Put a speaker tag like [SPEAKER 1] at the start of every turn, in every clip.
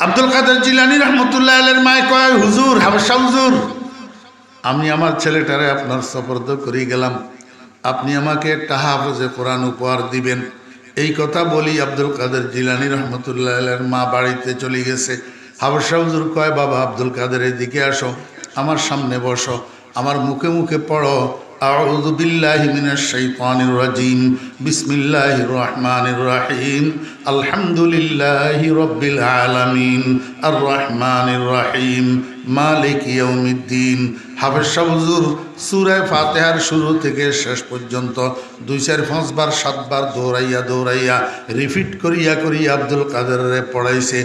[SPEAKER 1] আব্দুল কাদের জিলানী রহমতুল্লাহ আলাইহির মায় কয়, হুজুর, হাবশা হুজুর, আমি আমার ছেলেটারে আপনার সুপর্দ করে গেলাম, আপনি আমাকে একটা হাফেজে কোরআন উপহার দিবেন। এই কথা বলি আব্দুল কাদের জিলানী রহমতুল্লাহ আলাইহির মা বাড়িতে চলে গেছে। হাবশা হুজুর কয়, বাবা আব্দুল কাদের, এদিকে আসো, আমার সামনে বসো, আমার মুখে মুখে পড়ো, আউযু বিল্লাহি মিনাশ শাইতানির রাজিম, বিসমিল্লাহির রহমানির রহিম, আলহামদুলিল্লাহি রাব্বিল আলামিন, আর রহমানির রহিম, মালিক ইয়াউমিদ্দিন। হাফেজ হুজুর সূরা ফাতিহার শুরু থেকে শেষ পর্যন্ত 2-4-5 বার 7 বার দৌড়াইয়া দৌড়াইয়া রিপিট করিয়া করিয়া আব্দুল কাদেরের পড়াইছে।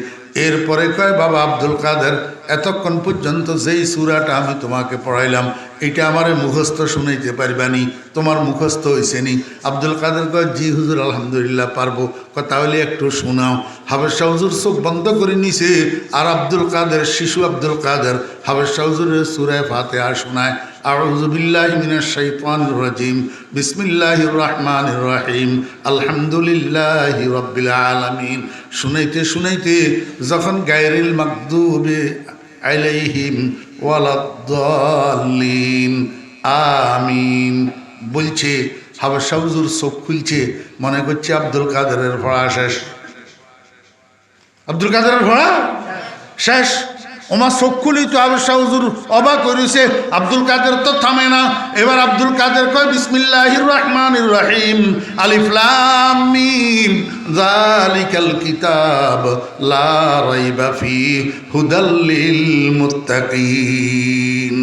[SPEAKER 1] এরপরে কয়, বাবা আব্দুল কাদের, এতক্ষণ পর্যন্ত যেই সূরাটা আমি তোমাকে পড়াইলাম এটা আমারে মুখস্থ শুনাইতে পারবানি? তোমার মুখস্থ হয়েছে নি? আব্দুল কাদের কয়, জি হুজুর, আলহামদুলিল্লাহ পারবো। তাহলে একটু শোনাও। হাফেজ হুজুর চোখ বন্ধ করে নিছে, আর আব্দুল কাদের, শিশু আব্দুল কাদের হাফেজ হুজুরের সূরা ফাতিহা শোনায়। আউযু বিল্লাহি মিনাশ শাইতানির রাজিম, বিসমিল্লাহির রহমানির রহিম, আলহামদুলিল্লাহি রাব্বিল আলামিন। শুনাইতে শুনাইতে যখন গায়রিল মাগদুবি আলাইহিম ওয়ালাদ-দাল্লিন আমিন বলছে, হাফেজ হুজুর চোখ খুলছে, মনে করছে আব্দুল কাদেরের পড়া শেষ। আব্দুল কাদেরের পড়া শেষ। ওমা চোখ খুলি তো হাফেজ হুজুর অবাক করেছে, আব্দুল কাদের তো থামে না। এবার আব্দুল কাদের কয়, বিসমিল্লাহির রহমানির রহিম, আলিফ লাম মিম, যালিকাল কিতাব লা রাইবা ফীহি হুদাল লিল মুত্তাকিন।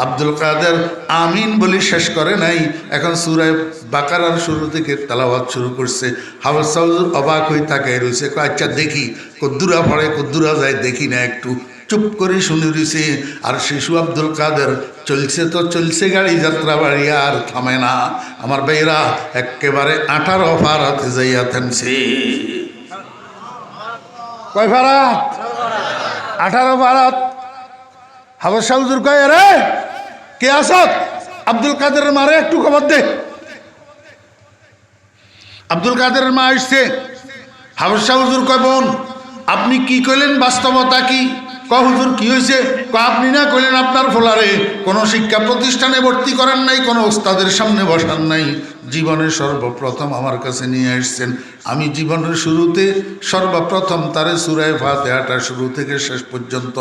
[SPEAKER 1] আব্দুল কাদের আমিন বলে শেষ করে নাই, এখন সূরা বাকারার শুরু থেকে তেলাওয়াত শুরু করছে। হাফেজ হুজুর অবাক হয়ে তাকায় রয়েছে, আচ্ছা দেখি কদ্দুরা পড়ে কদ্দুরা যায়, দেখি না একটু। চুপ করে শুনে দিছে। আর শিশু আব্দুল কাদের চলছে তো চলছে গাড়ি, যাত্রা বাড়ি আর থামে না। আমার ভাইরা একেবারে 18 ফারাতে যাইয়া থামছে। কয় ফারাত? 18 ফারাত। হাফেজ হুজুর কয়, রে কে আসত? আব্দুল কাদেরের মারে একটু খবর দে। আব্দুল কাদেরের মা আসছে। হাফেজ হুজুর কয়, বোন আপনি কি কইলেন, বাস্তবতা কি? কয় হুজুর কি হয়েছে? কয় আপনি না কইলেন আপনার ফোলারে কোনো শিক্ষা প্রতিষ্ঠানে ভর্তি করেন নাই, কোনো ওস্তাদের সামনে বসান নাই, জীবনে সর্বপ্রথম আমার কাছে নিয়ে আসছেন। আমি জীবনের শুরুতে সর্বপ্রথম তারে সূরা ফাতিহাটা শুরু থেকে শেষ পর্যন্ত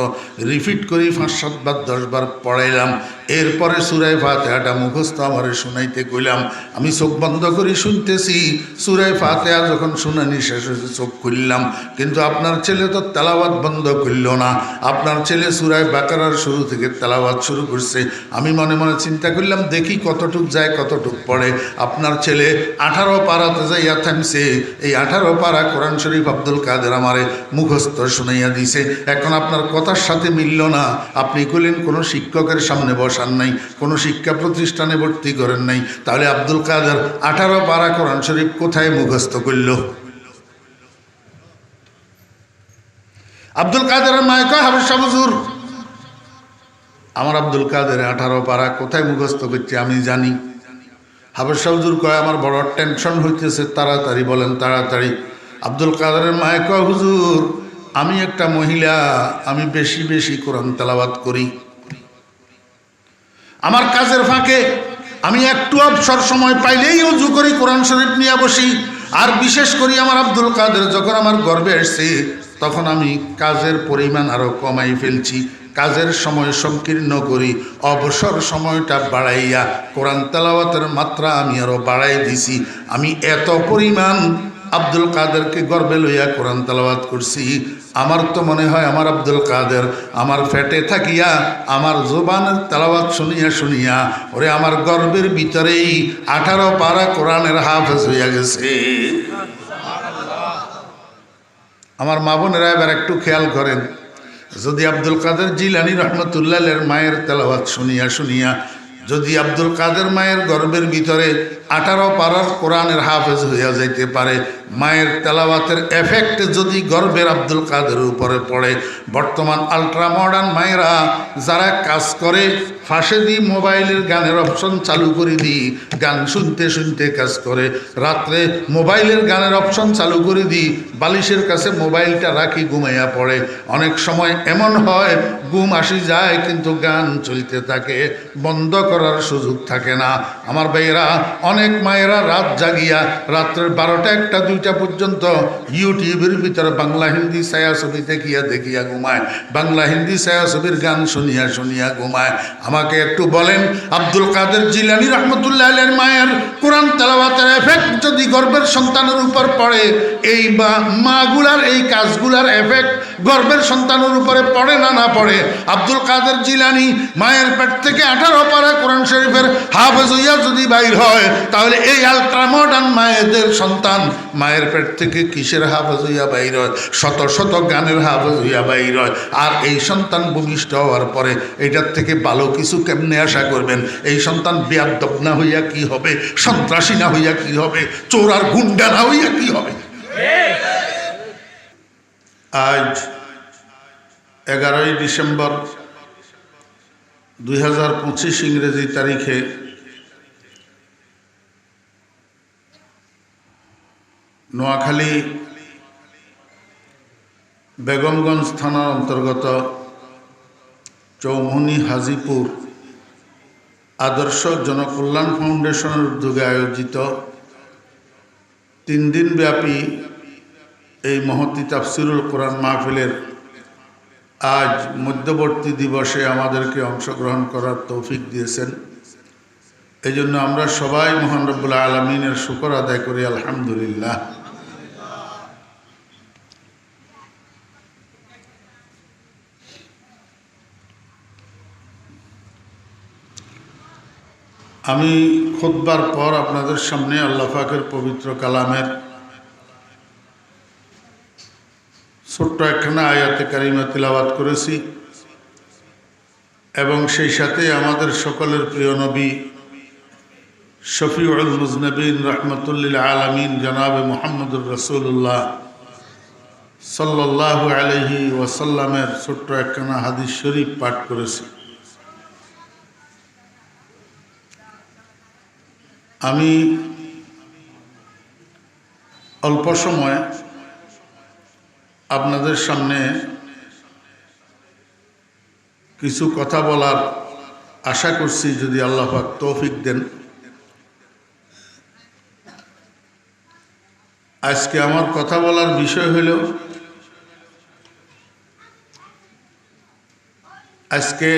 [SPEAKER 1] রিপিট করি 5-7 বার 10 বার পড়াইলাম। এরপরে সূরা ফাতিহাটা মুখস্থ আমারে শুনাইতে কইলাম। আমি চোখ বন্ধ করে শুনতেছি। সূরা ফাতিহা যখন শুনানি শেষ হয়েছে চোখ খুললাম, কিন্তু আপনার ছেলে তো তেলাওয়াত বন্ধ করল না। আপনার ছেলে সূরা বাকারার শুরু থেকে তেলাওয়াত শুরু করছে। আমি মনে মনে চিন্তা করলাম, দেখি কতটুক যায় কতটুক পড়ে। আপনার ছেলে 18 পারাতে যাইয়া থামছে। এই 18 পারা কোরআন শরীফ আব্দুল কাদের আমারে মুখস্থ শুনাইয়া দিছে। এখন আপনার কথার সাথে মিলল না। আপনি কইলেন কোনো শিক্ষকের সামনে বসান নাই, কোনো শিক্ষা প্রতিষ্ঠানে ভর্তি করেন নাই, তাহলে আব্দুল কাদের 18 পারা কোরআন শরীফ কোথায় মুখস্থ করল? আব্দুল কাদেরের মায় কয়, হাফেজ হুজুর আমার আব্দুল কাদের 18 পারা কোথায় মুখস্থ করছে আমি জানি। হাফেজ হুজুর কয়, আমার বড় টেনশন হইতেছে, তাড়াতাড়ি বলেন তাড়াতাড়ি। আব্দুল কাদেরের মায় কয়, হুজুর আমি একটা মহিলা, আমি বেশি বেশি কোরআন তেলাওয়াত করি। আমার কাজের ফাঁকে আমি একটু অবসর সময় পাইলেই ওযু করি, কোরআন শরীফ নিয়ে বসি। আর বিশেষ করে আমার আব্দুল কাদের যখন আমার গর্বে আসছে, তখন আমি কাজের পরিমাণ আরও কমাই ফেলছি। কাজের সময় সংকীর্ণ করি, অবসর সময়টা বাড়াইয়া কোরআন তেলাওয়াতের মাত্রা আমি আরও বাড়াই দিছি। আমি এত পরিমাণ আব্দুল কাদেরকে গর্বে লইয়া কোরআন তেলাওয়াত করছি। আমার তো মনে হয় আমার আব্দুল কাদের আমার ফেটে থাকিয়া আমার জবানের তেলাওয়াত শুনিয়া শুনিয়া ওরে আমার গর্বের ভিতরেই 18 পারা কোরআনের হাফেজ হইয়া গেছে। আমার মা বোনেরা এবার একটু খেয়াল করেন, যদি আব্দুল কাদের জিলানী রহমতুল্লাহ আলাইহির মায়ের তেলাওয়াত শুনিয়া শুনিয়া যদি আব্দুল কাদের মায়ের গর্বের ভিতরে 18 পারার কোরআনের হাফেজ হইয়া যাইতে পারে, মায়ের তেলাওয়াতের এফেক্ট যদি গর্বের আব্দুল কাদের উপরে পড়ে, বর্তমান আলট্রা মডার্ন মায়েরা যারা কাজ করে ফাঁসে দিই মোবাইলের গানের অপশন চালু করে দিই, গান শুনতে শুনতে কাজ করে, রাত্রে মোবাইলের গানের অপশন চালু করে দিই, বালিশের কাছে মোবাইলটা রাখি, ঘুমাইয়া পড়ে। অনেক সময় এমন হয় ঘুম আসি যায় কিন্তু গান চলতে থাকে, বন্ধ করার সুযোগ থাকে না। আমার ভাইয়েরা, অনেক মায়েরা রাত জাগিয়া রাত্রের 12টা 1টা 2টা পর্যন্ত ইউটিউবের ভিতরে বাংলা হিন্দি ছায়াছবি দেখিয়া ঘুমায়, বাংলা হিন্দি ছায়াছবির গান শুনিয়া শুনিয়া ঘুমায়। আমাকে একটু বলেন, আব্দুল কাদের জিলানী রহমতুল্লাহ আলাইহির মায়ের কোরআন তেলাওয়াতের এফেক্ট যদি গর্ভের সন্তানের উপর পড়ে, এই মাগুলার এই কাজগুলার এফেক্ট গর্ভের সন্তানের উপরে পড়ে না পড়ে? আব্দুল কাদের জিলানী মায়ের পেট থেকে 18 পারা কোরআন শরীফের হাফেজ হইয়া যদি বাইর হয়, তাহলে এই আলট্রা মডার্ন মায়েদের সন্তান মায়ের পেট থেকে কিসের হাফেজ হইয়া বাইর হয়? শত শত গানের হাফেজ হইয়া বাইর হয়। আর এই সন্তান ভূমিষ্ঠ হওয়ার পরে এটার থেকে ভালো কিছু কেমনে আশা করবেন? এই সন্তান বেয়াদব না হইয়া কি হবে? সন্ত্রাসী না হইয়া কি হবে? চোর আর গুন্ডা না হইয়া কি হবে? আজ 11ই ডিসেম্বর 2025 ইংরেজি তারিখে নোয়াখালী বেগমগঞ্জ থানার অন্তর্গত চৌমুহনী হাজিপুর আদর্শ জনকল্যাণ ফাউন্ডেশনের উদ্যোগে আয়োজিত 3 দিন ব্যাপী এই মহতী তাফসিরুল কোরআন মাহফিলের আজ মধ্যবর্তী দিবসে আমাদেরকে অংশগ্রহণ করার তৌফিক দিয়েছেন। এই জন্য আমরা সবাই মহান রব্বুল আলামিনের শুকর আদায় করি, আলহামদুলিল্লাহ। আমি খুতবার পর আপনাদের সামনে আল্লাহ পাকের পবিত্র কালামের ছোট্ট একখানা আয়াতে কারিমা তিলাওয়াত করেছি এবং সেই সাথে আমাদের সকলের প্রিয় নবী শফিউল মুজনবিন রহমতুল্লিল আলামিন জনাবে মুহাম্মদুর রাসূলুল্লাহ সাল্লাল্লাহু আলাইহি ওয়াসাল্লামের ছোট্ট একখানা হাদিস শরীফ পাঠ করেছি। আমি অল্প সময় আপনাদের সামনে কিছু কথা বলার আশা করছি, যদি আল্লাহ পাক তৌফিক দেন। আজকে আমার কথা বলার বিষয় হলো, আজকে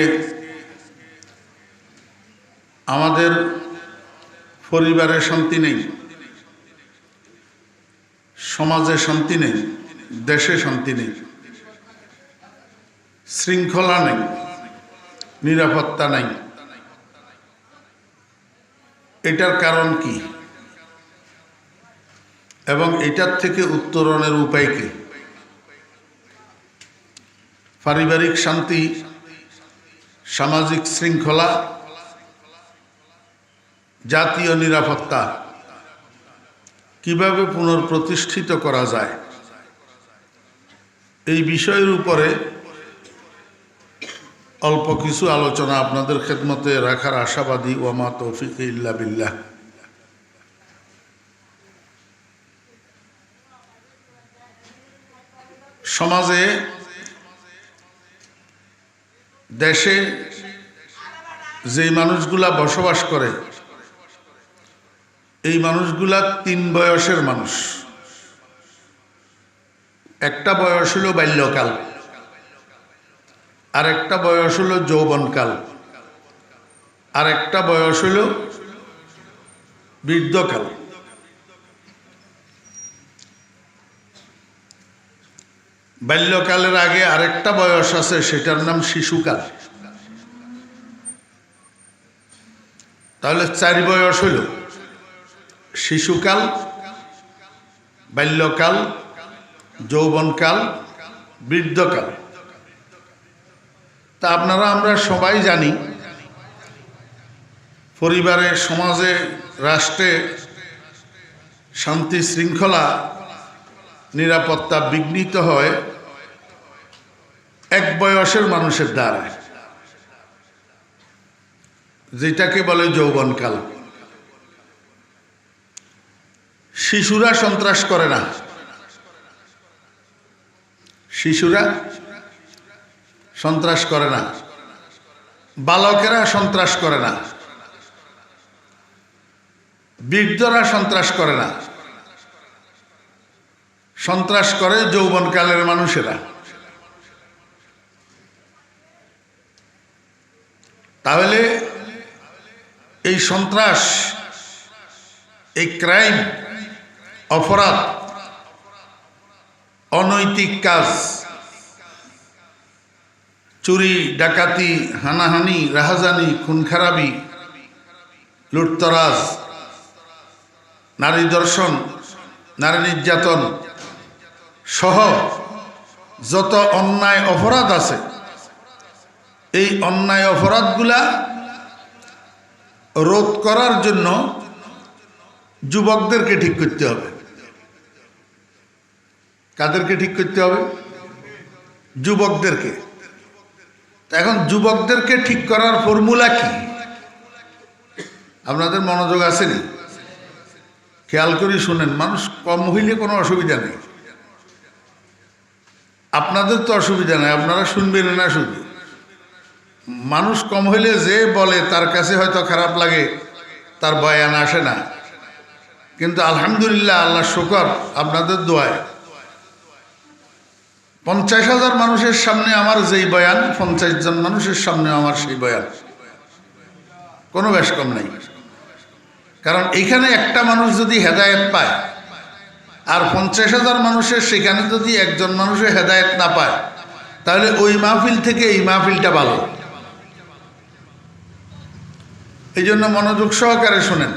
[SPEAKER 1] আমাদের পরিবারে শান্তি নেই, সমাজে শান্তি নেই, দেশে শান্তি নেই, শৃঙ্খলা নেই, নিরাপত্তা নাই। এটার কারণ কি এবং এটার থেকে উত্তরণের উপায় কি? পারিবারিক শান্তি, সামাজিক শৃঙ্খলা, জাতীয় নিরাপত্তা কিভাবে পুনঃপ্রতিষ্ঠিত করা যায়, এই বিষয়ের উপরে অল্প কিছু আলোচনা আপনাদের খেদমতে রাখার আশাবাদী। ওয়ামা তৌফিক ইল্লা বিল্লাহ। সমাজে, দেশে যেই মানুষগুলা বসবাস করে, এই মানুষগুলা 3 বয়সের মানুষ। একটা বয়স হলো বাল্যকাল, আর একটা বয়স হলো যৌবনকাল, আর একটা বয়স হলো বৃদ্ধকাল। বাল্যকালের আগে আরেকটা বয়স আছে, সেটার নাম শিশুকাল। তাহলে 4 বয়স হইল: শিশুকাল, বাল্যকাল, যৌবনকাল, বৃদ্ধকাল। তা আপনারা আমরা সবাই জানি, পরিবারে, সমাজে, রাষ্ট্রে শান্তি শৃঙ্খলা নিরাপত্তা বিঘ্নিত হয় এক বয়সের মানুষের দ্বারা, যেটাকে বলে যৌবনকাল। শিশুরা সন্ত্রাস করে না, শিশুরা সন্ত্রাস করে না, বালকেরা সন্ত্রাস করে না, বৃদ্ধরা সন্ত্রাস করে না, সন্ত্রাস করে যৌবনকালের মানুষেরা। তাহলে এই সন্ত্রাস, এই ক্রাইম, অপরাধ, অনৈতিক কাজ, চুরি ডাকাতি, হানাহানি, রাহাজানি, খুন খারাপি, লুটতরাজ, নারী ধর্ষণ, নারী নির্যাতন সহ যত অন্যায় অপরাধ আছে, এই অন্যায় অপরাধগুলা রোধ করার জন্য যুবকদেরকে ঠিক করতে হবে। কাদেরকে ঠিক করতে হবে? যুবকদেরকে। এখন যুবকদেরকে ঠিক করার ফর্মুলা কি? আপনাদের মনোযোগ আসেনি? খেয়াল করে শুনেন। মানুষ কম হইলে কোনো অসুবিধা নেই, আপনাদের তো অসুবিধা নেই, আপনারা শুনবেন না। শুধু মানুষ কম হইলে যে বলে তার কাছে হয়তো খারাপ লাগে, তার বয়ান আসে না। কিন্তু আলহামদুলিল্লাহ, আল্লাহ শুকর, আপনাদের দোয়ায় 50,000 মানুষের সামনে আমার যেই বয়ান, 50 জন মানুষের সামনে আমার সেই বয়ান, কোনো বেশ কম নাই। কারণ এইখানে একটা মানুষ যদি হেদায়েত পায় আর 50,000 মানুষের সেখানে যদি একজন মানুষের হেদায়েত না পায়, তাহলে ওই মাহফিল থেকে এই মাহফিলটা ভালো। এই জন্য মনোযোগ সহকারে শোনেন।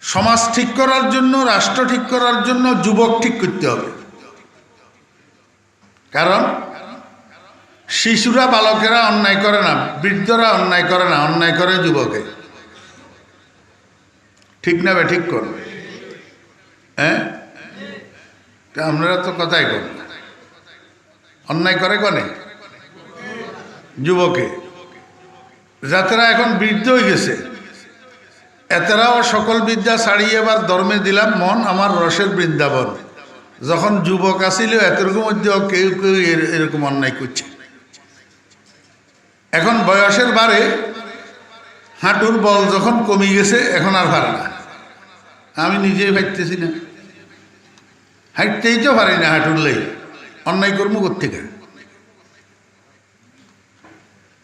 [SPEAKER 1] সমাজ ঠিক করার জন্য, রাষ্ট্র ঠিক করার জন্য যুবক ঠিক করতে হবে। কারণ শিশুরা, বালকেরা অন্যায় করে না, বৃদ্ধরা অন্যায় করে না, অন্যায় করে যুবকে। ঠিক না বে ঠিক কর? হ্যাঁ, আপনারা তো কথাই কর। অন্যায় করে কনে? যুবকে। যাতেরা এখন বৃদ্ধ হয়ে গেছে, এতেরাও সকল বিদ্যা ছাড়িয়ে এবার ধর্মে দিলাম মন, আমার রসের বৃন্দাবন। যখন যুবক আসিল এতরকম মধ্যেও কেউ কেউ এরকম অন্যায় করছে। এখন বয়সের বারে হাঁটুর বল যখন কমে গেছে, এখন আর পারে না। আমি নিজেই হাঁটতেছি না, হাঁটতেই তো পারি না, হাঁটুর লেই অন্যায় কর্ম কোত্থেকে?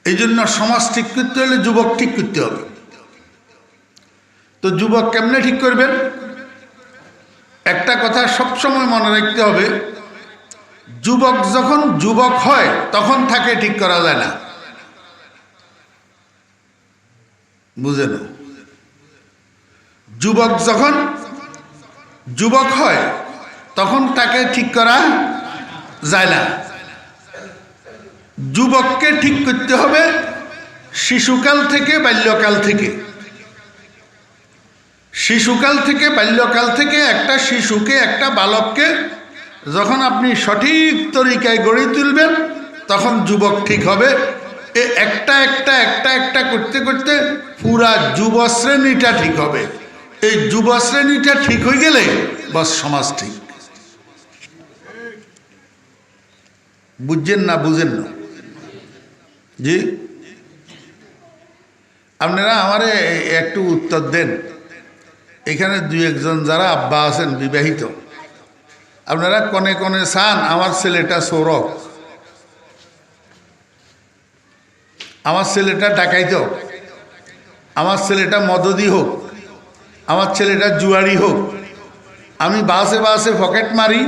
[SPEAKER 1] এই জন্য সমাজ ঠিক করতে হলে যুবক ঠিক করতে হবে। তো যুবক কেমনে ঠিক করবেন? একটা কথা সবসময় মনে রাখতে হবে, যুবক যখন যুবক হয় তখন তাকে ঠিক করা যায় না। বুঝেন? যুবক যখন যুবক হয় তখন তাকে ঠিক করা যায় না। যুবককে ঠিক করতে হবে শিশুকাল থেকে, বাল্যকাল থেকে। শিশুকাল থেকে, বাল্যকাল থেকে একটা শিশুকে, একটা বালককে যখন আপনি সঠিক তরিকায় গড়ে তুলবেন, তখন যুবক ঠিক হবে। একটা একটা একটা একটা করতে করতে পুরা যুব শ্রেণীটা ঠিক হবে। এই যুব শ্রেণীটা ঠিক হয়ে গেলে বস সমাজ ঠিক। বুঝছেন না? বুঝেন না? জি, আপনারা আমারে একটু উত্তর দেন। এখানে দুই একজন যারা আব্বা আছেন বিবাহিত, আপনারা কনে কনে চান আমার ছেলেটা চোরক, আমার ছেলেটা ডাকাইত, আমার ছেলেটা মদদি হোক, আমার ছেলেটা জুয়ারি হোক, আমি বাসে বাসে পকেট মারি,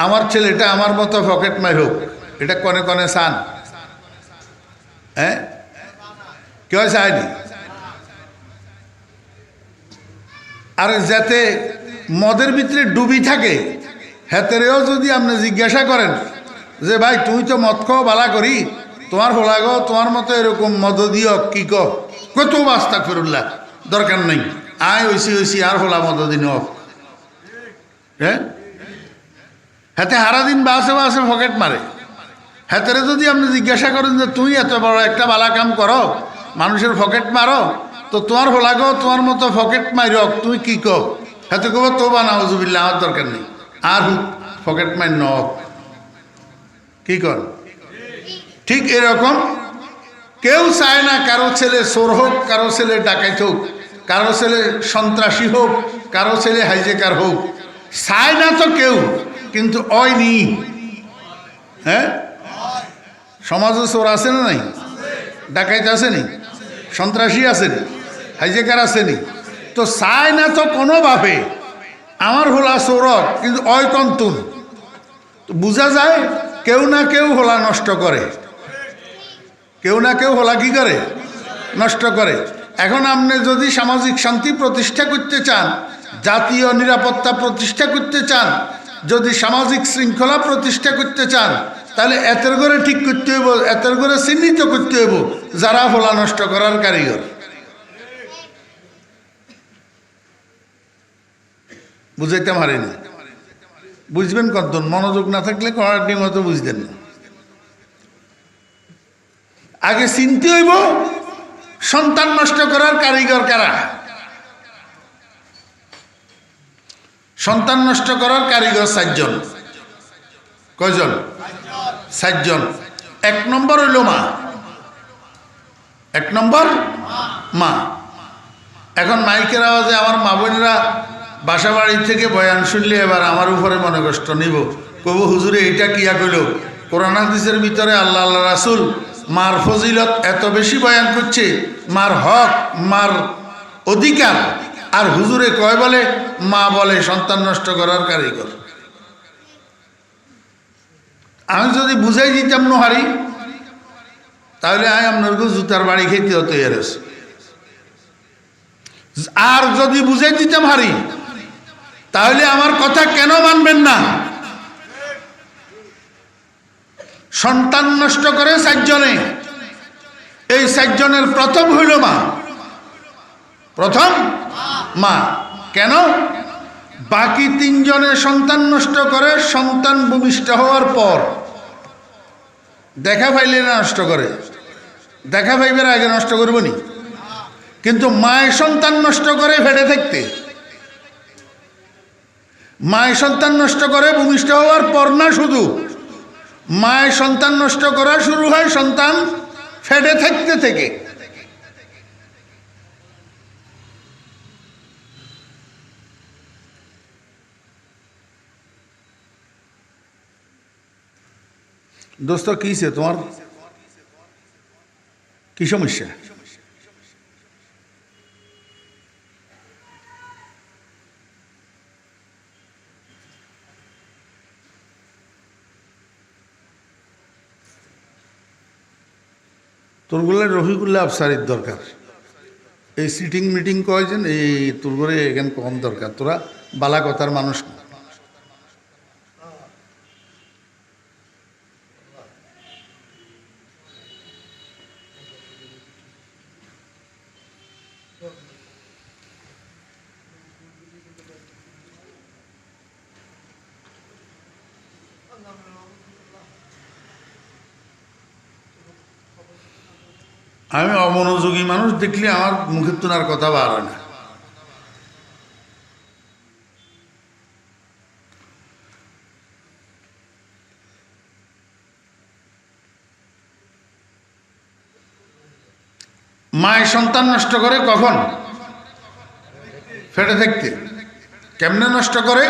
[SPEAKER 1] আমার ছেলেটা আমার মতো পকেট মারি হোক। এটা কনে কনে চান? হ্যাঁ, কেউ চায়নি? আর যাতে মদের ভিতরে ডুবি থাকে, হেতেরেও যদি আপনি জিজ্ঞাসা করেন যে ভাই তুই তো মদ খাও বালা করি, তোমার হোলা গো, তোমার মতো এরকম মদ দিও কি কত বাস্তা ফেরুল্লাহ, দরকার নেই, আয় হইছি আর হলাম অতদিন অফ। হ্যাঁ, হাতে হারাদিন বাসে পকেট মারে। হাতেরে যদি আপনি জিজ্ঞাসা করেন যে তুই এত বড় একটা বালা কাম করো, মানুষের পকেট মারো, তো তোমার হোলাগো তোমার মতো পকেট মারক, তুই কি কো? হাতে কব তো বানাউজুবিল্লাহ, আমার দরকার নেই, আর পকেট মার ন কি কর। ঠিক এরকম কেউ চায় না কারো ছেলে চোর হোক, কারো ছেলে ডাকাইত হোক, কারো ছেলে সন্ত্রাসী হোক, কারো ছেলে হাইজেকার হোক, চায় না তো কেউ, কিন্তু ওই নি। হ্যাঁ, সমাজে চোর আছে না নাই? ডাকাইত আসেনি, সন্ত্রাসী আসেনি, হাইজেকার আসেনি, তো চায় না তো কোনোভাবে আমার হোলা চোরক, কিন্তু ওই কন্তুন বুঝা যায় কেউ না কেউ হোলা নষ্ট করে, কেউ না কেউ হোলা কি করে, নষ্ট করে। এখন আপনি যদি সামাজিক শান্তি প্রতিষ্ঠা করতে চান, জাতীয় নিরাপত্তা প্রতিষ্ঠা করতে চান, যদি সামাজিক শৃঙ্খলা প্রতিষ্ঠা করতে চান, তাহলে এতের করে ঠিক করতে হইব, এতের করে চিহ্নিত করতে হইব যারা হোলা নষ্ট করার কারিগর। বুঝাইতে পারিনি, বুঝবেন কতজন? মনোযোগ না থাকলে কড়াটি মতো বুঝতেন না। আগে চিনতে হইব সন্তান নষ্ট করার কারিগর কারা। সন্তান নষ্ট করার কারিগর 4 জন। কয়জন? 4 জন। 1 নম্বর হইল মা। 1 নম্বর মা। এখন মাইকের আওয়াজে আমার মা বোনেরা বাসা বাড়ি থেকে বয়ান শুনলে এবার আমার উপরে মনে কষ্ট নিব, কব হুজুরে এইটা কিয়া কইল? কোরআন হাদিসের ভিতরে আল্লাহ আল্লাহ রাসূল মার ফজিলত এত বেশি বয়ান করছে, মার হক, মার অধিকার, আর হুজুরে কয় বলে মা বলে সন্তান নষ্ট করার কারিগর। আমি যদি বুঝাই দিতাম নোহারি, তাহলে আমি আপনার জুতার বাড়ি খেতে হতো এর। আর যদি বুঝাই দিতাম হারি, তাহলে আমার কথা কেন মানবেন না? সন্তান নষ্ট করে 4 জনে, এই 4 জনের প্রথম হইল মা। প্রথম মা। কেন? বাকি 3 জনের সন্তান নষ্ট করে সন্তান ভূমিষ্ঠ হওয়ার পর। দেখা পাইলে না নষ্ট করে, দেখা পাইবার আগে নষ্ট করব নি? কিন্তু মায়ের সন্তান নষ্ট করে ফেটে থাকতে, মায়ের সন্তান নষ্ট করে ভূমিষ্ঠ হওয়ার পর না, শুধু মায়ের সন্তান নষ্ট করা শুরু হয় সন্তান ফেটে থাকতে থেকে। দোস্ত কিছে তোমার, কি সমস্যা? তোরগুলো রফিকুল্লাহ আফসারির দরকার, এই সিটিং মিটিং কয়জন, এই তোরগুলো এখানে কম দরকার। তোরা বালা কথার মানুষ। আমি অমনোযোগী মানুষ দেখলে আমার মুখের তোনার কথা বার হয় না। মায়ের সন্তান নষ্ট করে কখন? ফেটে থাকতে। কেমনে নষ্ট করে?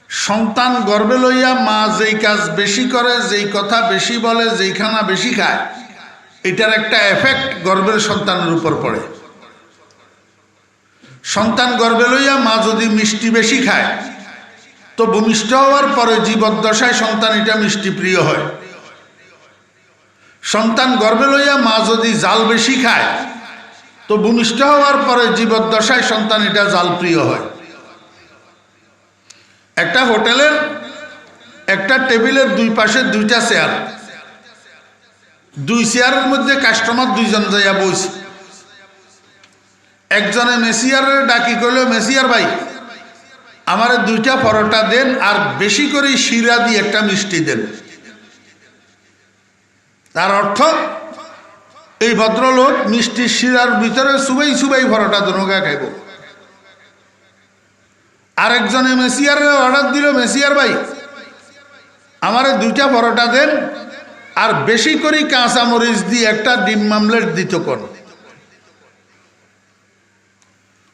[SPEAKER 1] সন্তান গর্ভে লইয়া মা যেই কাজ বেশি করে, যেই কথা বেশি বলে, যেই খানা বেশি খায়, এটার একটা এফেক্ট গর্ভের সন্তানের উপর পড়ে। সন্তান গর্ভে লইয়া মা যদি মিষ্টি বেশি খায়, তো ভূমিষ্ঠ হওয়ার পরে জীবদ্দশায় সন্তান এটা মিষ্টি প্রিয় হয়। সন্তান গর্ভে লইয়া মা যদি জাল বেশি খায়, তো ভূমিষ্ঠ হওয়ার পরে জীবদ্দশায় সন্তান এটা জাল প্রিয় হয়। একটা হোটেলের একটা টেবিলের 2 পাশে 2টা চেয়ার, 2 চেয়ারের মধ্যে কাস্টমার 2 জন যাইয়া বসে। একজনে মেসিয়ারের ডাকি কইল, মেসিয়ার ভাই আমারে 2টা পরোটা দেন আর বেশি করে শিরা দিয়ে একটা মিষ্টি দেন। তার অর্থ এই ভদ্রলোক মিষ্টি শিরার ভিতরে সুবাই সুবাই পরোটা দুনুগা খাইব। আরেকজনে মেসিয়ারের অর্ডার দিল, মেসিয়ার ভাই আমারে 2টা পরোটা দেন আর বেশি করে কাঁচা মরিচ দিয়ে একটা ডিম মামলেট দিত কোন।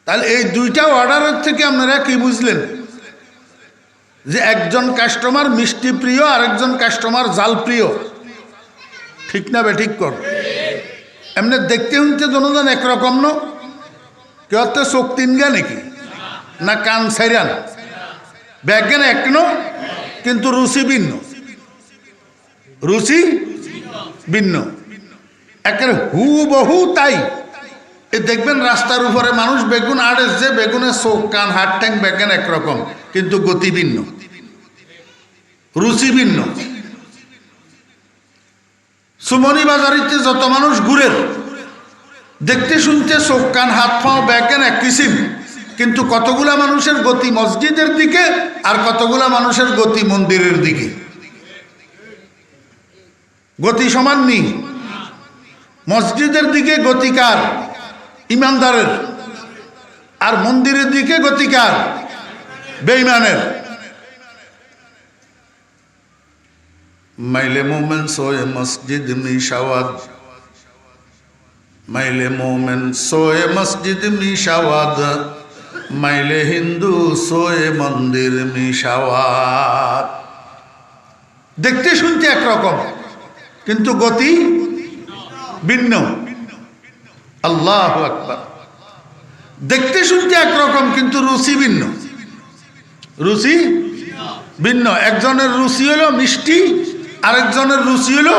[SPEAKER 1] তাহলে এই 2টা অর্ডারের থেকে আপনারা কি বুঝলেন যে একজন কাস্টমার মিষ্টি প্রিয়, আরেকজন কাস্টমার জাল প্রিয়। ঠিক না বে ঠিক কর? এমনি দেখতে শুনতে দুজন একরকম ন, কেউ তো চোখ 3 নাকি না কান 4 ব্যাজ্ঞান এক ন, কিন্তু রুচি ভিন্ন। রুচি ভিন্ন, একের হুবহু তাই। এ দেখবেন রাস্তার উপরে মানুষ বেগুন আড়ে, যে বেগুনের চোখ কান হাত ট্যাং বেগুন একরকম, কিন্তু গতি ভিন্ন, রুচি ভিন্ন। সুমনি বাজারিতে যত মানুষ ঘুরে, দেখতে শুনতে চোখ কান হাত পাও বেগুন এক কিসিম, কিন্তু কতগুলা মানুষের গতি মসজিদের দিকে আর কতগুলা মানুষের গতি মন্দিরের দিকে। গতি সমান নেই। মসজিদের দিকে গতিকার ইমানদারের, আর মন্দিরের দিকে গতিকার বেঈমানের। মাইলে মোমেন সোয়ে মসজিদ মিশাওয়াদ, মাইলে মোমেন সোয়ে মসজিদ মিশাওয়াদ, মাইলে হিন্দু সোয়ে মন্দির মিশাওয়াদ। দেখতে শুনতে একরকম, কিন্তু গতি ভিন্ন। আল্লাহু আকবার। দেখতে শুনতে একরকম, কিন্তু রুচি ভিন্ন। রুচি ভিন্ন। একজনের রুচি হলো মিষ্টি, আরেকজনের রুচি হলো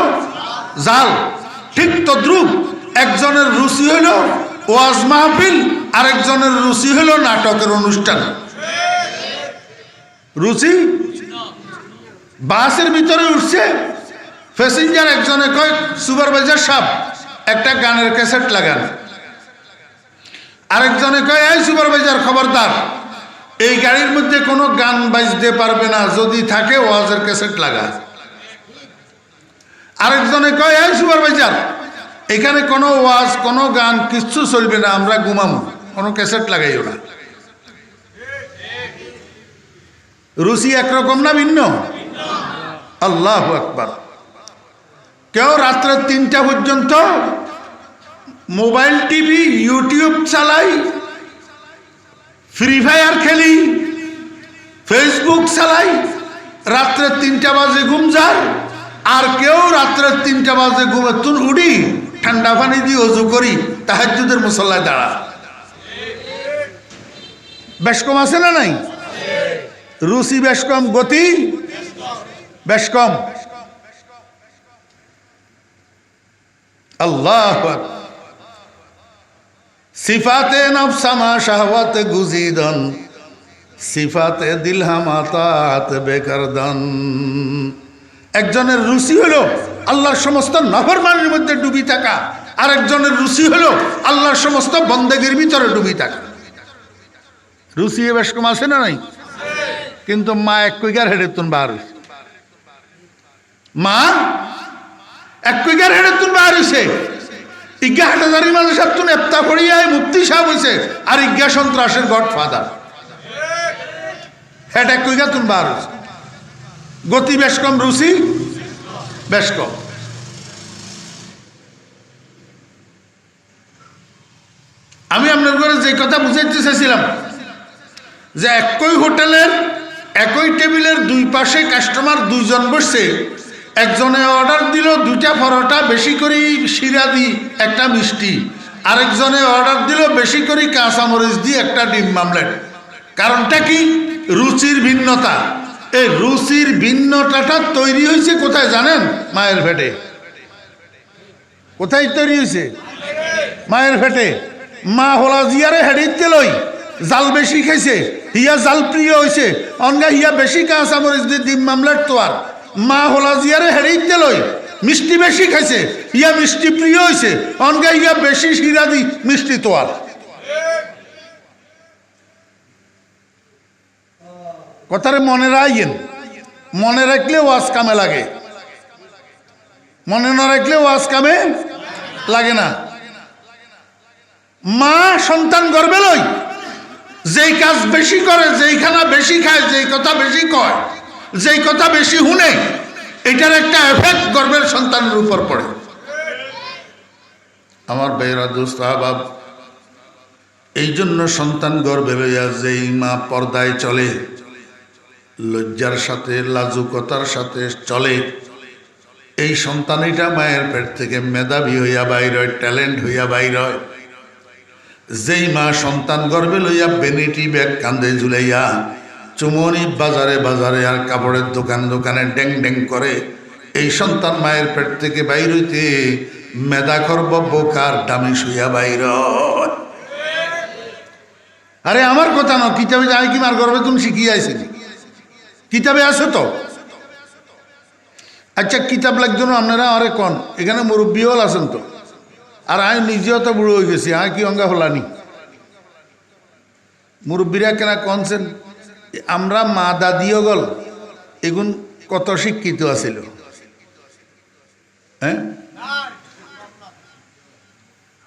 [SPEAKER 1] জাল। ঠিক তদ্রুপ একজনের রুচি হলো ওয়াজ মাহফিল, আরেকজনের রুচি হলো নাটকের অনুষ্ঠান। রুচি। বাসের ভিতরে উঠছে প্যাসেঞ্জার, একজনে কয় সুপারভাইজার সাহেব একটা গানের ক্যাসেট লাগান। আরেকজনে কয় এই সুপারভাইজার খবরদার, এই গাড়ির মধ্যে কোনো গান বাজতে পারবে না, যদি থাকে ওয়াজের ক্যাসেট লাগা। আরেকজনে কয় এই সুপারভাইজার এখানে কোনো ওয়াজ কোনো গান কিচ্ছু চলবে না, আমরা ঘুমামো, কোনো ক্যাসেট লাগাইও না। রুচি একরকম না ভিন্ন? আল্লাহু আকবার। কেউ রাত্রে 3টা পর্যন্ত মোবাইল টিভি ইউটিউব চালাই, ফ্রি ফায়ার খেলি, ফেসবুক চালাই, রাত্রে 3টা বাজে ঘুম যায়। আর কেউ রাত্রে 3টা বাজে ঘুমে তুন উঠি ঠান্ডা পানি দিয়ে অজু করি, তাহাজ্জুদের মুসল্লায় দাঁড়া। বেশ কম আছে না নাই? রুচি বেশ কম, গতি বেশ কম। আল্লাহ। সিফাতে নফসামা শাহওয়াতে গুজিদন, সিফাতে দিলহামাতাত বেকারদান। একজনের রুচি হলো আল্লাহর সমস্ত নাফরমানির মধ্যে ডুবি থাকা, আর একজনের রুচি হলো আল্লাহর সমস্ত বন্দেগীর ভিতরে ডুবি থাকা। রুচি বেশ কম আছে না নাই? কিন্তু মা এক কইগার হেডে তুন বার হইছে, মা এক কইগার হেডে তুন বার হইছে। ইজ্ঞা হাটাজারি মানুষ তুন এপ্তা পড়িয়ায় মুফতি সাহেব হইছে, আর ইজ্ঞা সন্ত্রাসের গডফাদার। হেড এক কইগা তুন বার হইছে। গতি বেশ কম, রুচি বেশ কম। আমি আপনার ঘরে যে কথা বুঝাইতে চাইছিলাম যে একই হোটেলের একই টেবিলের 2 পাশে কাস্টমার 2 জন বসছে, একজনে অর্ডার দিল 2টা পরোটা বেশি করে শিরা দি একটা মিষ্টি, আরেকজনে অর্ডার দিল বেশি করে কাঁচা মরিচ দিয়ে একটা ডিম মামলেট। কারণটা কি? রুচির ভিন্নতা। এই রুচির ভিন্নতাটা তৈরি হয়েছে কোথায় জানেন? মায়ের পেটে। কোথায় তৈরি হয়েছে? মায়ের পেটে। মা হলা জিয়ারে হেডিতে লই জাল বেশি খাইছে, হিয়া জাল প্রিয় হয়েছে, অনগা হিয়া বেশি কাঁচা মরিচ দিয়ে ডিম মামলেট তোয়ার। মা হলা জিয়ারে হেডিতে লই মিষ্টি বেশি খাইছে, হিয়া মিষ্টি প্রিয় হয়েছে, অনগা হিয়া বেশি শিরা দি মিষ্টি তোয়ার। কথারে মনে রাখেন, মনে রাখলে ওয়াজ কামে লাগে, মনে না রাখলে ওয়াজ কামে লাগে না। মা সন্তান গর্বে লই যেই কাজ বেশি করে, যেই খানা বেশি খায়, যেই কথা বেশি কয়, যেই কথা বেশি শুনে, এটার একটা এফেক্ট গর্বের সন্তানের উপর পড়ে। আমার ভাইরা দোস্ত আহবাব, এই জন্য সন্তান গর্বে লইয়া যেই মা পর্দায় চলে, লজ্জার সাথে লাজুকতার সাথে চলে, এই সন্তানটা মায়ের পেট থেকে মেধাবী হইয়া বাইর হয়, ট্যালেন্ট হইয়া বাইর হয়। যেই মা সন্তান গর্বে লইয়া বেনিটি ব্যাগ কান্দে ঝুলাইয়া চুমনি বাজারে বাজারে আর কাপড়ের দোকান দোকানে ড্যাং ড্যাং করে, এই সন্তান মায়ের পেট থেকে বাইর হইতে মেধা খর্ব বোকার দামি শুইয়া বাইর হয়। আরে আমার কথা না, কিতাবে যাই কি মার গর্বে তুমি শিখিয়ে আইসি, কিতাবে আছে তো। আচ্ছা কিতাব লাগতো না আপনারা আরে কন, এখানে মুরব্বী হল আছেন তো, আর আমি নিজেও তো বুড়ো হয়ে গেছি, আমি কি অঙ্গা হলানি। মুরব্বীরা কেনা কনছেন আমরা মা দাদিও গল এগুন কত শিক্ষিত আছিল, হ্যাঁ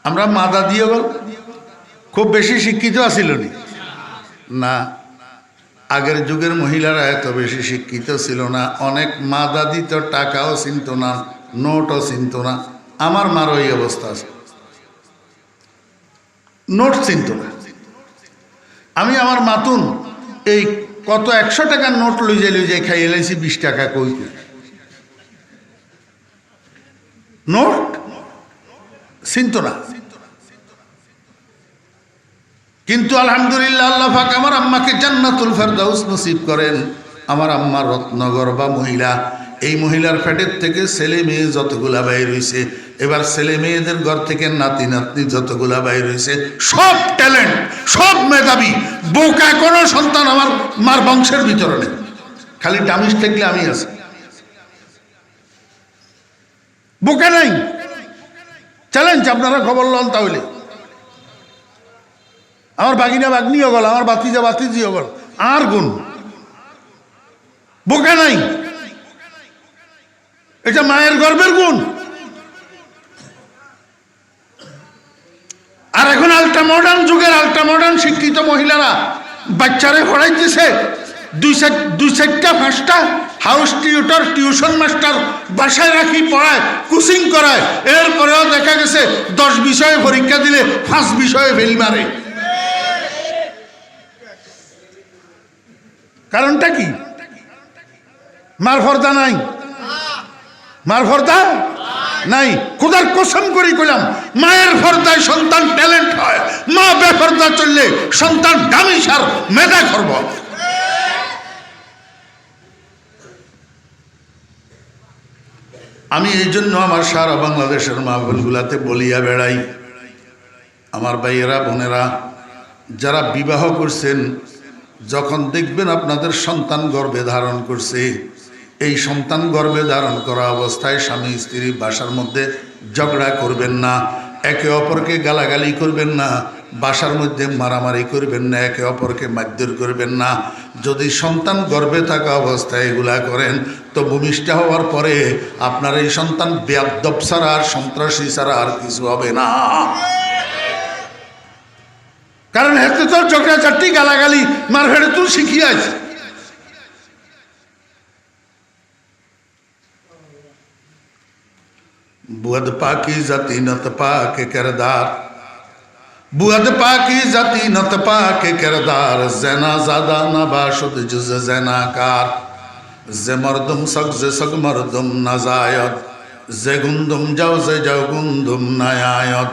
[SPEAKER 1] আমরা মা দাদিও গল খুব বেশি শিক্ষিত আছিল না। আগের যুগের মহিলারা এত বেশি শিক্ষিত ছিল না। অনেক মা দাদি তো টাকাও চিনত না, নোটও চিনত না। আমার মার ওই অবস্থা আছে, নোট চিনত না। আমি আমার মাতুন এই কত 100 টাকার নোট লইজে খাইয়ে লাইছি 20 টাকা কই, নোট চিনত না। কিন্তু আলহামদুলিল্লাহ আল্লাহ পাক আমার আম্মাকে জান্নাতুল ফেরদাউস নসিব করেন। আমার আম্মা রত্নগর্ভা মহিলা, এই মহিলার পেটের থেকে ছেলে মেয়ে যতগুলা বাইর হয়েছে, এবার ছেলে মেয়েদের ঘর থেকে নাতি নাতনি যতগুলা বাইর হয়েছে, সব ট্যালেন্ট, সব মেধাবী, বোকা কোনো সন্তান আমার মার বংশের ভিতরে নেই। খালি ডামিস থাকলে আমি আছি, বোকা নাই। চ্যালেঞ্জ, আপনারা খবর লন তাহলে। আমার বাগিনা বাগনিও গল, আমার বাতিজা বাতিজিও গল, আর গুণ বোকা নাই। এটা মায়ের গর্বের গুণ। আর এখন আল্ট্রা মডার্ন যুগের আল্ট্রা মডার্ন শিক্ষিত মহিলারা বাচ্চারে পড়াইতেছে 2-4টা-5টা হাউস টিউটর, টিউশন মাস্টার বাসায় রাখি পড়ায়, কোচিং করায়। এরপরেও দেখা গেছে 10 বিষয়ে পরীক্ষা দিলে 5 বিষয়ে ফেল মারে। কারণটা কি? মার ফর্দা নাই, মার ফর্দা নাই। খোদার কসম করি কইলাম, মায়ের ফর্দায় সন্তান ট্যালেন্ট হয়, মা বেফর্দা চললে সন্তান ডামিসার মেধা করব। আমি এই জন্য আমার সারা বাংলাদেশের মাহফিলগুলাতে বলিয়া বেড়াই, আমার ভাইয়েরা বোনেরা যারা বিবাহ করছেন, যখন দেখবেন আপনাদের সন্তান গর্ভে ধারণ করছে, এই সন্তান গর্ভে ধারণ করা অবস্থায় স্বামী স্ত্রী বাসার মধ্যে ঝগড়া করবেন না, একে অপরকে গালাগালি করবেন না, বাসার মধ্যে মারামারি করবেন না, একে অপরকে মারধর করবেন না। যদি সন্তান গর্ভে থাকা অবস্থায় এগুলা করেন, তো ভূমিষ্ঠ হওয়ার পরে আপনার এই সন্তান বেয়াদব ছাড়া আর সন্ত্রাসী ছাড়া আর কিছু হবে না। কারণ হেতে তোর ঝগড়া চারটি গালাগালি মার ফেড়ে তুই শিখিয়ে আছে। बुअद पाकी जाती नत पाके किरदार, बुअद पाकी जाती नत पाके किरदार, जना ज़ादा नबाशुद जुज़ ज़नाकार, ज़े मर्दुम सग ज़े सग मर्दुम नज़ायद, ज़े गुंदुम जाओ ज़े जाओ गुंदुम नयायद,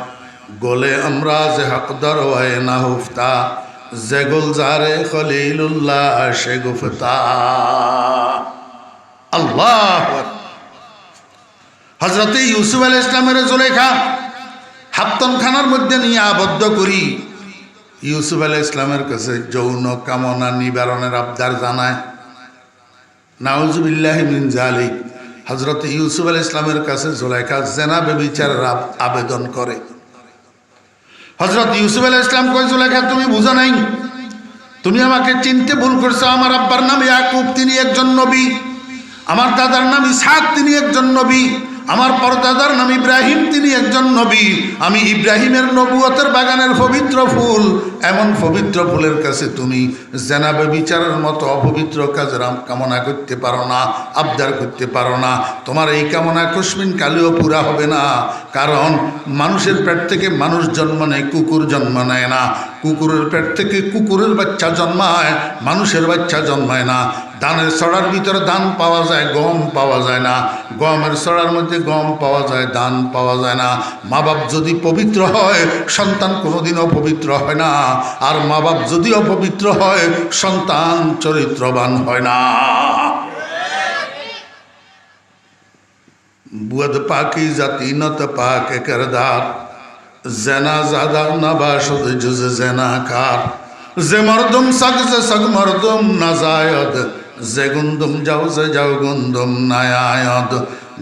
[SPEAKER 1] गोले अमराज हक़दर वए ना हुफ्ता, ज़े गुलज़ारे खलीलुल्लाह शे गुफ्ता। अल्लाह হযরত ইউসুফ আলাইহিস সালামের জুলেখা হাপ্তনখানার মধ্যে নিয়ে আবদ্ধ করি ইউসুফ আলাইহিস সালামের কাছে যৌন কামনা নিবারণের আবদার জানায়। নাউজুবিল্লাহি মিন যালিক। হযরত ইউসুফ আলাইহিস সালামের কাছে জুলেখা জিনা ব্যভিচারের আবেদন করে। হযরত ইউসুফ আলাইহিস সালাম কয়, জুলেখা তুমি বুঝো নাই, তুমি আমাকে চিনতে ভুল করছো। আমার আব্বার নাম ইয়াকুব, তিনি একজন নবী। আমার দাদার নাম ইসহাক, তিনি একজন নবী। আমার পরদাদার নাম ইব্রাহিম, তিনি একজন নবী। আমি ইব্রাহিমের নবুয়তের বাগানের পবিত্র ফুল, এমন পবিত্র ফুলের কাছে তুমি জেনাবে বিচারের মতো অপবিত্র কাজের কামনা করতে পারো না, আবদার করতে পারো না। তোমার এই কামনা কসমিন কালেও পুরা হবে না, কারণ মানুষের পেট থেকে মানুষ জন্ম নেয়, কুকুর জন্ম নেয় না। কুকুরের পেট থেকে কুকুরের বাচ্চা জন্মায়, মানুষের বাচ্চা জন্মায় না। ধানের ছড়ার ভিতরে ধান পাওয়া যায়, গম পাওয়া যায় না। গমের ছড়ার মধ্যে গম পাওয়া যায়, ধান পাওয়া যায় না। মা বাপ যদি পবিত্র হয়, সন্তান কোনোদিনও পবিত্র হয় না। আর মা বাপ যদি অপবিত্র হয়, সন্তান চরিত্রবান হয় না। বুয়াদ পাকি জাতি নত পাকে কিরদার, জেনা জাদা নবাশদ জুজ জেনা কার। যে মরদম সগ যে সগ মরদম নাজায়দ, যে গুন্দম যাও যে যাও গুন্দম নায়ায়দ।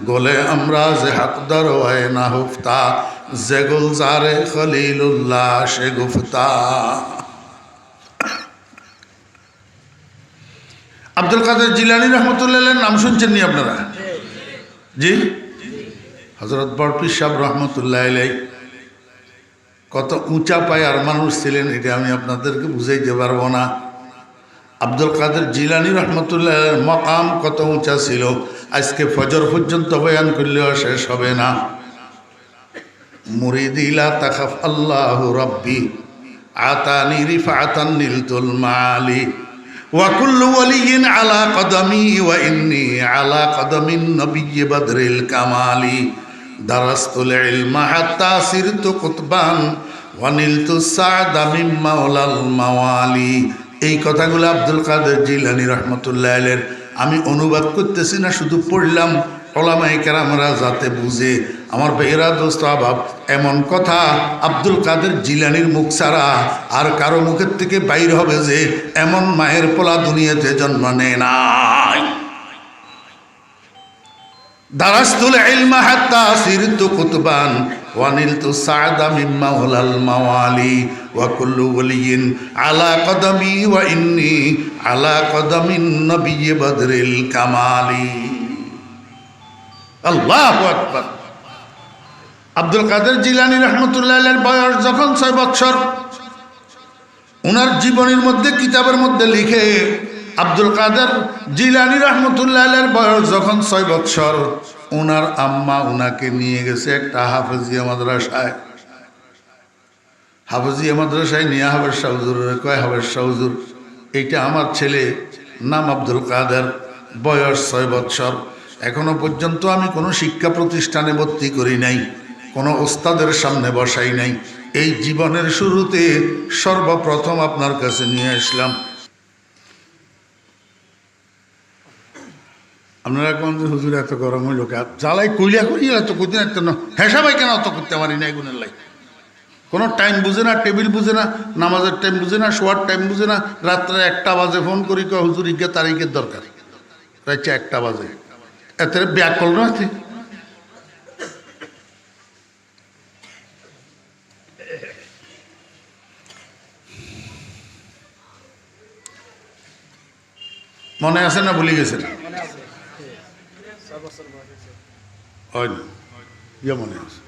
[SPEAKER 1] গোলে আমরা যে হাকদার হয় না হুফতা, যে গুলজারে খলিলুল্লাহ সে গুফতা। আব্দুল কাদের জিলানী রহমতুল্লাহ নাম শুনছেন নি আপনারা? জি, হযরত বড় পীর সাহেব রহমতুল্লাহ আলাইহি কত উঁচা পায়ার মানুষ ছিলেন, এটা আমি আপনাদেরকে বুঝাইতে পারবো না। আব্দুল কাদের জিলানী রহমতুল্লাহ মকাম কত উঁচা ছিল, আজকে ফজর পর্যন্ত বয়ান করলেও শেষ হবে না। মুরিদি লা তাখাফ আল্লাহু রাব্বি আতানি রিফাতান নিলতুল মালি, ওয়া কুল্লু ওয়ালিয়িন আলা কদমি ওয়া ইন্নী আলা কদমিন নবিয়্যি বদরিল কামালি। দারাস্তুল ইলমা হাত্তা সিরতু কুতবান ওয়া নিলতু সা'দা মিন মাওলাল মাওয়ালি। এই কথাগুলো আব্দুল কাদের জিলানী রহমতুল্লাহ আলাইহির আমি অনুবাদ করতেছি না, শুধু পড়লাম ওলামায়ে কেরামরা যাতে বুঝে। আমার ভাইয়েরা, দোস্ত আবাব, এমন কথা আব্দুল কাদের জিলানীর মুখ ছাড়া আর কারো মুখের থেকে বাইর হবে যে এমন মায়ের পোলা দুনিয়াতে জন্ম নেয় নাই। দারাস্তুল ইলমা হাত্তা সিরতু কুতবান ওয়া নিলতু সা'দা মিন মাওলাল মাওয়ালি, ওয়া কুল্লু ওয়ালিয়িন আলা কদমি ওয়া ইন্নী আলা কদমিন নবিয়্যি বদরিল কামালি। আল্লাহু আকবার। আব্দুল কাদের জিলানী রহমতুল্লাহ আলাইহির বয়স যখন 6 বছর, ওনার জীবনের মধ্যে কিতাবের মধ্যে লিখে আব্দুল কাদের জিলানী রহমতুল্লাহ আলাইহির বয়স যখন 6 বছর, ওনার আম্মা ওনাকে নিয়ে গেছে একটা হাফেজিয়া মাদ্রাসায়। হাফেজিয়া মাদ্রাসায় নিয়ে হাবেশা হুজুরের কয়, হাবেশা হুজুর, এইটা আমার ছেলে, নাম আব্দুল কাদের, বয়স 6 বছর, এখনো পর্যন্ত আমি কোনো শিক্ষা প্রতিষ্ঠানে ভর্তি করি নাই, কোনো ওস্তাদের সামনে বসাই নাই। এই জীবনের শুরুতে সর্বপ্রথম আপনার কাছে নিয়ে আসলাম। আপনারা কোন যে হুজুর এত গরম হইল, জ্বালাই কইলা করিয়া এত করতে না, এত হেসাবাই কেন অত করতে পারি না? এগুনের লাই কোনো টাইম বুঝে না, টেবিল বুঝে না, নামাজের টাইম বুঝে না, শোয়ার টাইম বুঝে না। রাত্রে 1টা বাজে ফোন করি, কয় হুজুর ইজ্ঞা তারিখের দরকার, রাত্রে 1টা বাজে। এত ব্যাকল আছে। মনে আছে না ভুলে গেছেন? মনে আছে।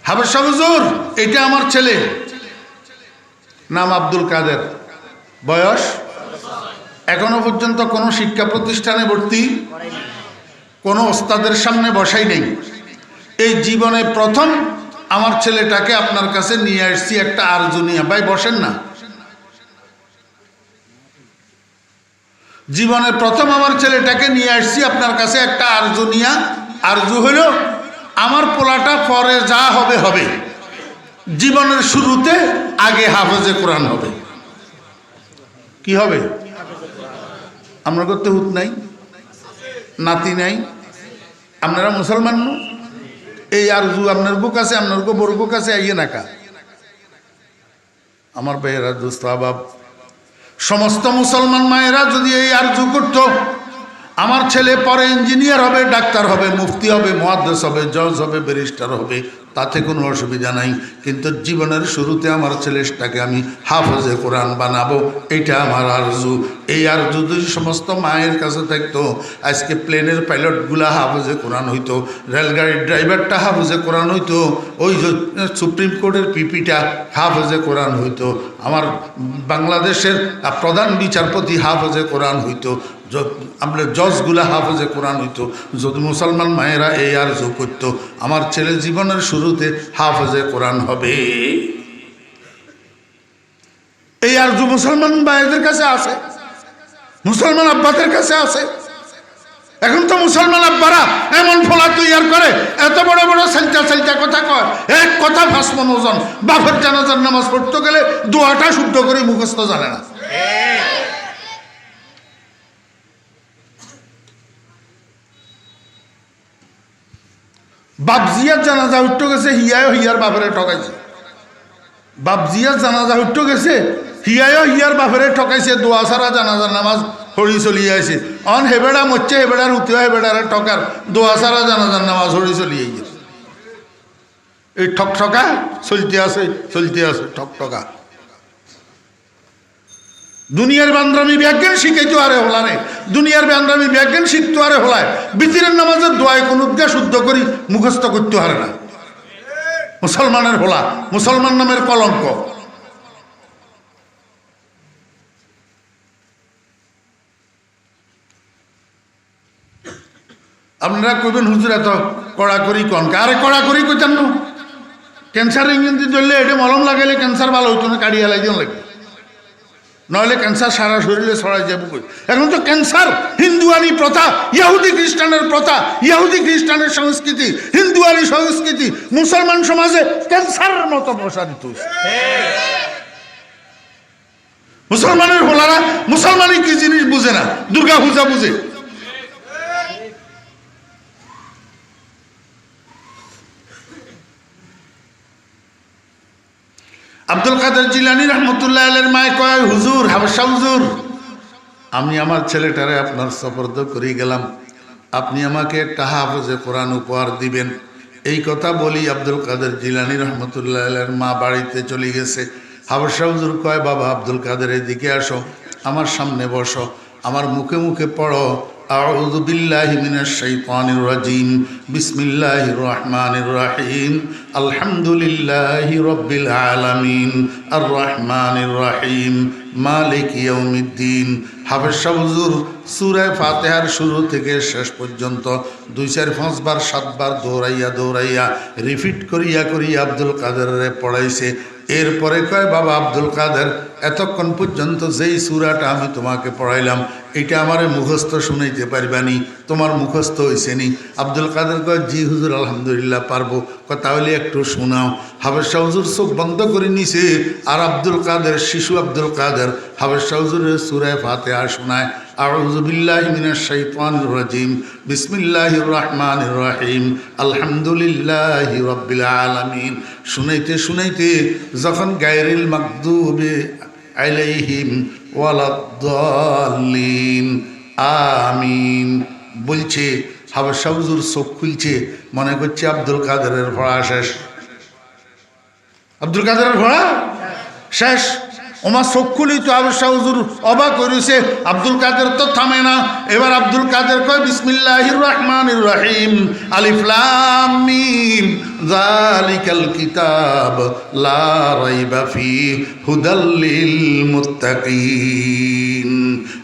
[SPEAKER 1] হাবেশা হুজুর, এটা আমার ছেলে, নাম আব্দুল কাদের, বয়স এখনো পর্যন্ত কোনো শিক্ষা প্রতিষ্ঠানে ভর্তি, কোনো ওস্তাদের সামনে বসাই নেই। এই জীবনে প্রথম আমার ছেলেটাকে আপনার কাছে নিয়ে আসছি একটা আরজু নিয়ে। ভাই বসেন না। জীবনে প্রথম আমার ছেলেটাকে নিয়ে আসছি আপনার কাছে একটা আরজু নিয়া। আরজু হইল আমার পোলাটা পরে যা হবে হবে, জীবনের শুরুতে আগে হাফেজে কোরআন হবে। কি হবে? আমরা করতে হুত নাই, নাতি নাই, আপনারা মুসলমান ন, এই আরজু আপনার বুক আছে, আপনার বড় বুক আছে, আইয়ে নাকা। আমার ভাইয়েরা, দোস্ত আবাব, সমস্ত মুসলমান মায়েরা যদি এই আরজু করত, আমার ছেলে পরে ইঞ্জিনিয়ার হবে, ডাক্তার হবে, মুফতি হবে, মুহাদ্দিস হবে, জজ হবে, ব্যারিস্টার হবে, তাতে কোনো অসুবিধা নাই, কিন্তু জীবনের শুরুতে আমার ছেলেটাকে আমি হাফেজে কোরআন বানাবো, এটা আমার আরজু। এই আরজু যদি সমস্ত মায়ের কাছে থাকতো, আজকে প্লেনের পাইলটগুলা হাফেজে কোরআন হইতো, রেলগাড়ির ড্রাইভারটা হাফেজে কোরআন হইতো, ওই সুপ্রিম কোর্টের পিপিটা হাফেজে কোরআন হইতো, আমার বাংলাদেশের প্রধান বিচারপতি হাফেজে কোরআন হইতো, আমরা জজগুলা হাফেজে কোরআন হইতো। যদি মুসলমান মায়েরা এই আরজু করতো, আমার ছেলে জীবনের শুরুতে হাফেজে কোরআন হবে, এই আরজু মুসলমান ভাইদের কাছে আছে, মুসলমান আব্বাদের কাছে আছে। এখন তো মুসলমান আব্বারা এমন ফলা তৈয়ার করে, এত বড় বড় সালটা কথা কয়, এক কথা ভাসমন ওজন। বাপের জানাজার নামাজ পড়তে গেলে দোয়াটা শুদ্ধ করে মুখস্থ জানে না। বাপজিয়ার জানাজা উঠতে গেছে, হিয়ায়ও হিয়ার বাপেরে ঠকাইছে। বাপজিয়ার জানাজা উঠতে গেছে, হিয়ায়ও হিয়ার বাপেরে ঠকাইছে, দোয়া ছাড়া জানাজার নামাজ হরি চলিয়ে আছে। অন হেবেড়া মরছে, হেবেড়ার উঠিও হেবেড়ারে ঠকার, দোয়া ছাড়া জানাজার নামাজ হরি চলিয়ে গেছে। এই ঠকঠকা চলতে আছে ঠকঠকা। দুনিয়ার বান্দ্রামি ব্যাজ্ঞান শিখাইতো আরে হলারে, দুনিয়ার বান্দ্রামি ব্যাজ্ঞান শিখতো আরে হলায়, বিতিরের নামাজের দোয়ায় কোন উদ্দেশ্য শুদ্ধ করি মুখস্থ করতে হারে না। মুসলমানের হোলা, মুসলমান নামের কলঙ্ক। আপনারা কইবেন হুজুর এত কড়াকড়ি কন, আরে কড়াকড়ি কইতেন না। ক্যান্সার ইঞ্জিন ধরলে এটা মলম লাগাইলে ক্যান্সার ভালো হইতো না, কাড়িয়া লাগিয়ে লাগবে, নইলে ক্যান্সার সারা শরীরে ছড়াই যাবে। এখন তো ক্যান্সার হিন্দুয়ানি প্রথা, ইহুদি খ্রিস্টানের প্রথা, ইহুদি খ্রিস্টানের সংস্কৃতি, হিন্দুয়ানি সংস্কৃতি মুসলমান সমাজে ক্যান্সারের মতো প্রসারিত হয়েছে। মুসলমানের হোলারা মুসলমানি কি জিনিস বুঝে না, দুর্গা পূজা বুঝে। আব্দুল কাদের জিলানী রহমতুল্লাহ আলাইহির মায় কয়, হুজুর হাবশা হুজুর, আমি আমার ছেলেটারে আপনার সফরদ করে গেলাম, আপনি আমাকে একটা হাফেজে কোরআন উপহার দিবেন। এই কথা বলি আব্দুল কাদের জিলানী রহমতুল্লাহ আলাইহির মা বাড়িতে চলে গেছে। হাবশা হুজুর কয়, বাবা আব্দুল কাদের এদিকে আসো, আমার সামনে বসো, আমার মুখে মুখে পড়ো, আউযু বিল্লাহি মিনাশ শাইতানির রাজিম, বিসমিল্লাহির রহমানির রহিম, আলহামদুলিল্লাহি রাব্বিল আলামিন, আর রহমানির রহিম, মালিক ইয়াউমিদ্দিন। হাফেজ হুজুর সূরা ফাতিহার শুরু থেকে শেষ পর্যন্ত 2, 4, 5 বার 7 বার দৌড়াইয়া রিপিট করিয়া আব্দুল কাদেরের পড়াইছে। এরপরে কয়, বাবা আব্দুল কাদের, এতক্ষণ পর্যন্ত যেই সূরাটা আমি তোমাকে পড়াইলাম এটা আমারে মুখস্থ শুনাইতে পারবানি, তোমার মুখস্থ হয়েছে নি? আব্দুল কাদের কয়, জি হুজুর আলহামদুলিল্লাহ পারবো। তাহলে একটু শোনাও। হাফেজ হুজুর চোখ বন্ধ করে নিছে, আর আব্দুল কাদের, শিশু আব্দুল কাদের হাফেজ হুজুরের সূরা ফাতিহা শোনায়। আউযু বিল্লাহি মিনাশ শাইতানির রাজিম, বিসমিল্লাহির রহমানির রহিম, আলহামদুলিল্লাহি রাব্বিল আলামিন। শুনাইতে যখন গায়রিল মাগদুবি আলাইহিম ওয়ালাদ-দাল্লিন আমিন বলছে, হাফেজ হুজুর চোখ খুলছে, মনে করছে আব্দুল কাদেরের পড়া শেষ। আব্দুল কাদেরের পড়া শেষ। ওমা চোখ খুলি তো হাফেজ হুজুর অবাক করেছে, আব্দুল কাদের তো থামে না। এবার আব্দুল কাদের কয়, বিসমিল্লাহির রহমানির রহিম, আলিফ লাম মিম, যালিকাল কিতাব লা রাইবা ফীহি হুদাল লিল মুত্তাকিন।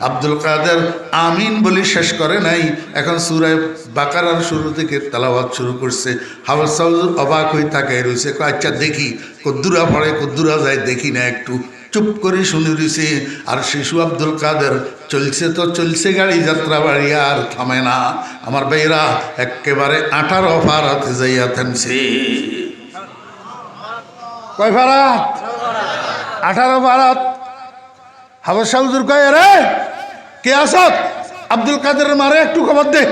[SPEAKER 1] আব্দুল কাদের আমিন বলে শেষ করে নাই, এখন সূরা বাকারার শুরু থেকে তেলাওয়াত শুরু করছে। হাফেজ হুজুর অবাক হয়ে তাকায় রয়েছে, আচ্ছা দেখি কদ্দুরা পড়ে কদ্দুরা যায়, দেখি না একটু। চুপ করে শুনে রয়েছে। আর শিশু আব্দুল কাদের চলছে তো চলছে গাড়ি, যাত্রা বাড়ি আর থামে না। আমার ভাইরা একেবারে 18 ফারাতে যাইয়া থামছে। কয় ফারাত? 18 ফারাত। হাফেজ হুজুর কয়, রে কে আসত? আব্দুল কাদেরের মারে একটু খবর দে।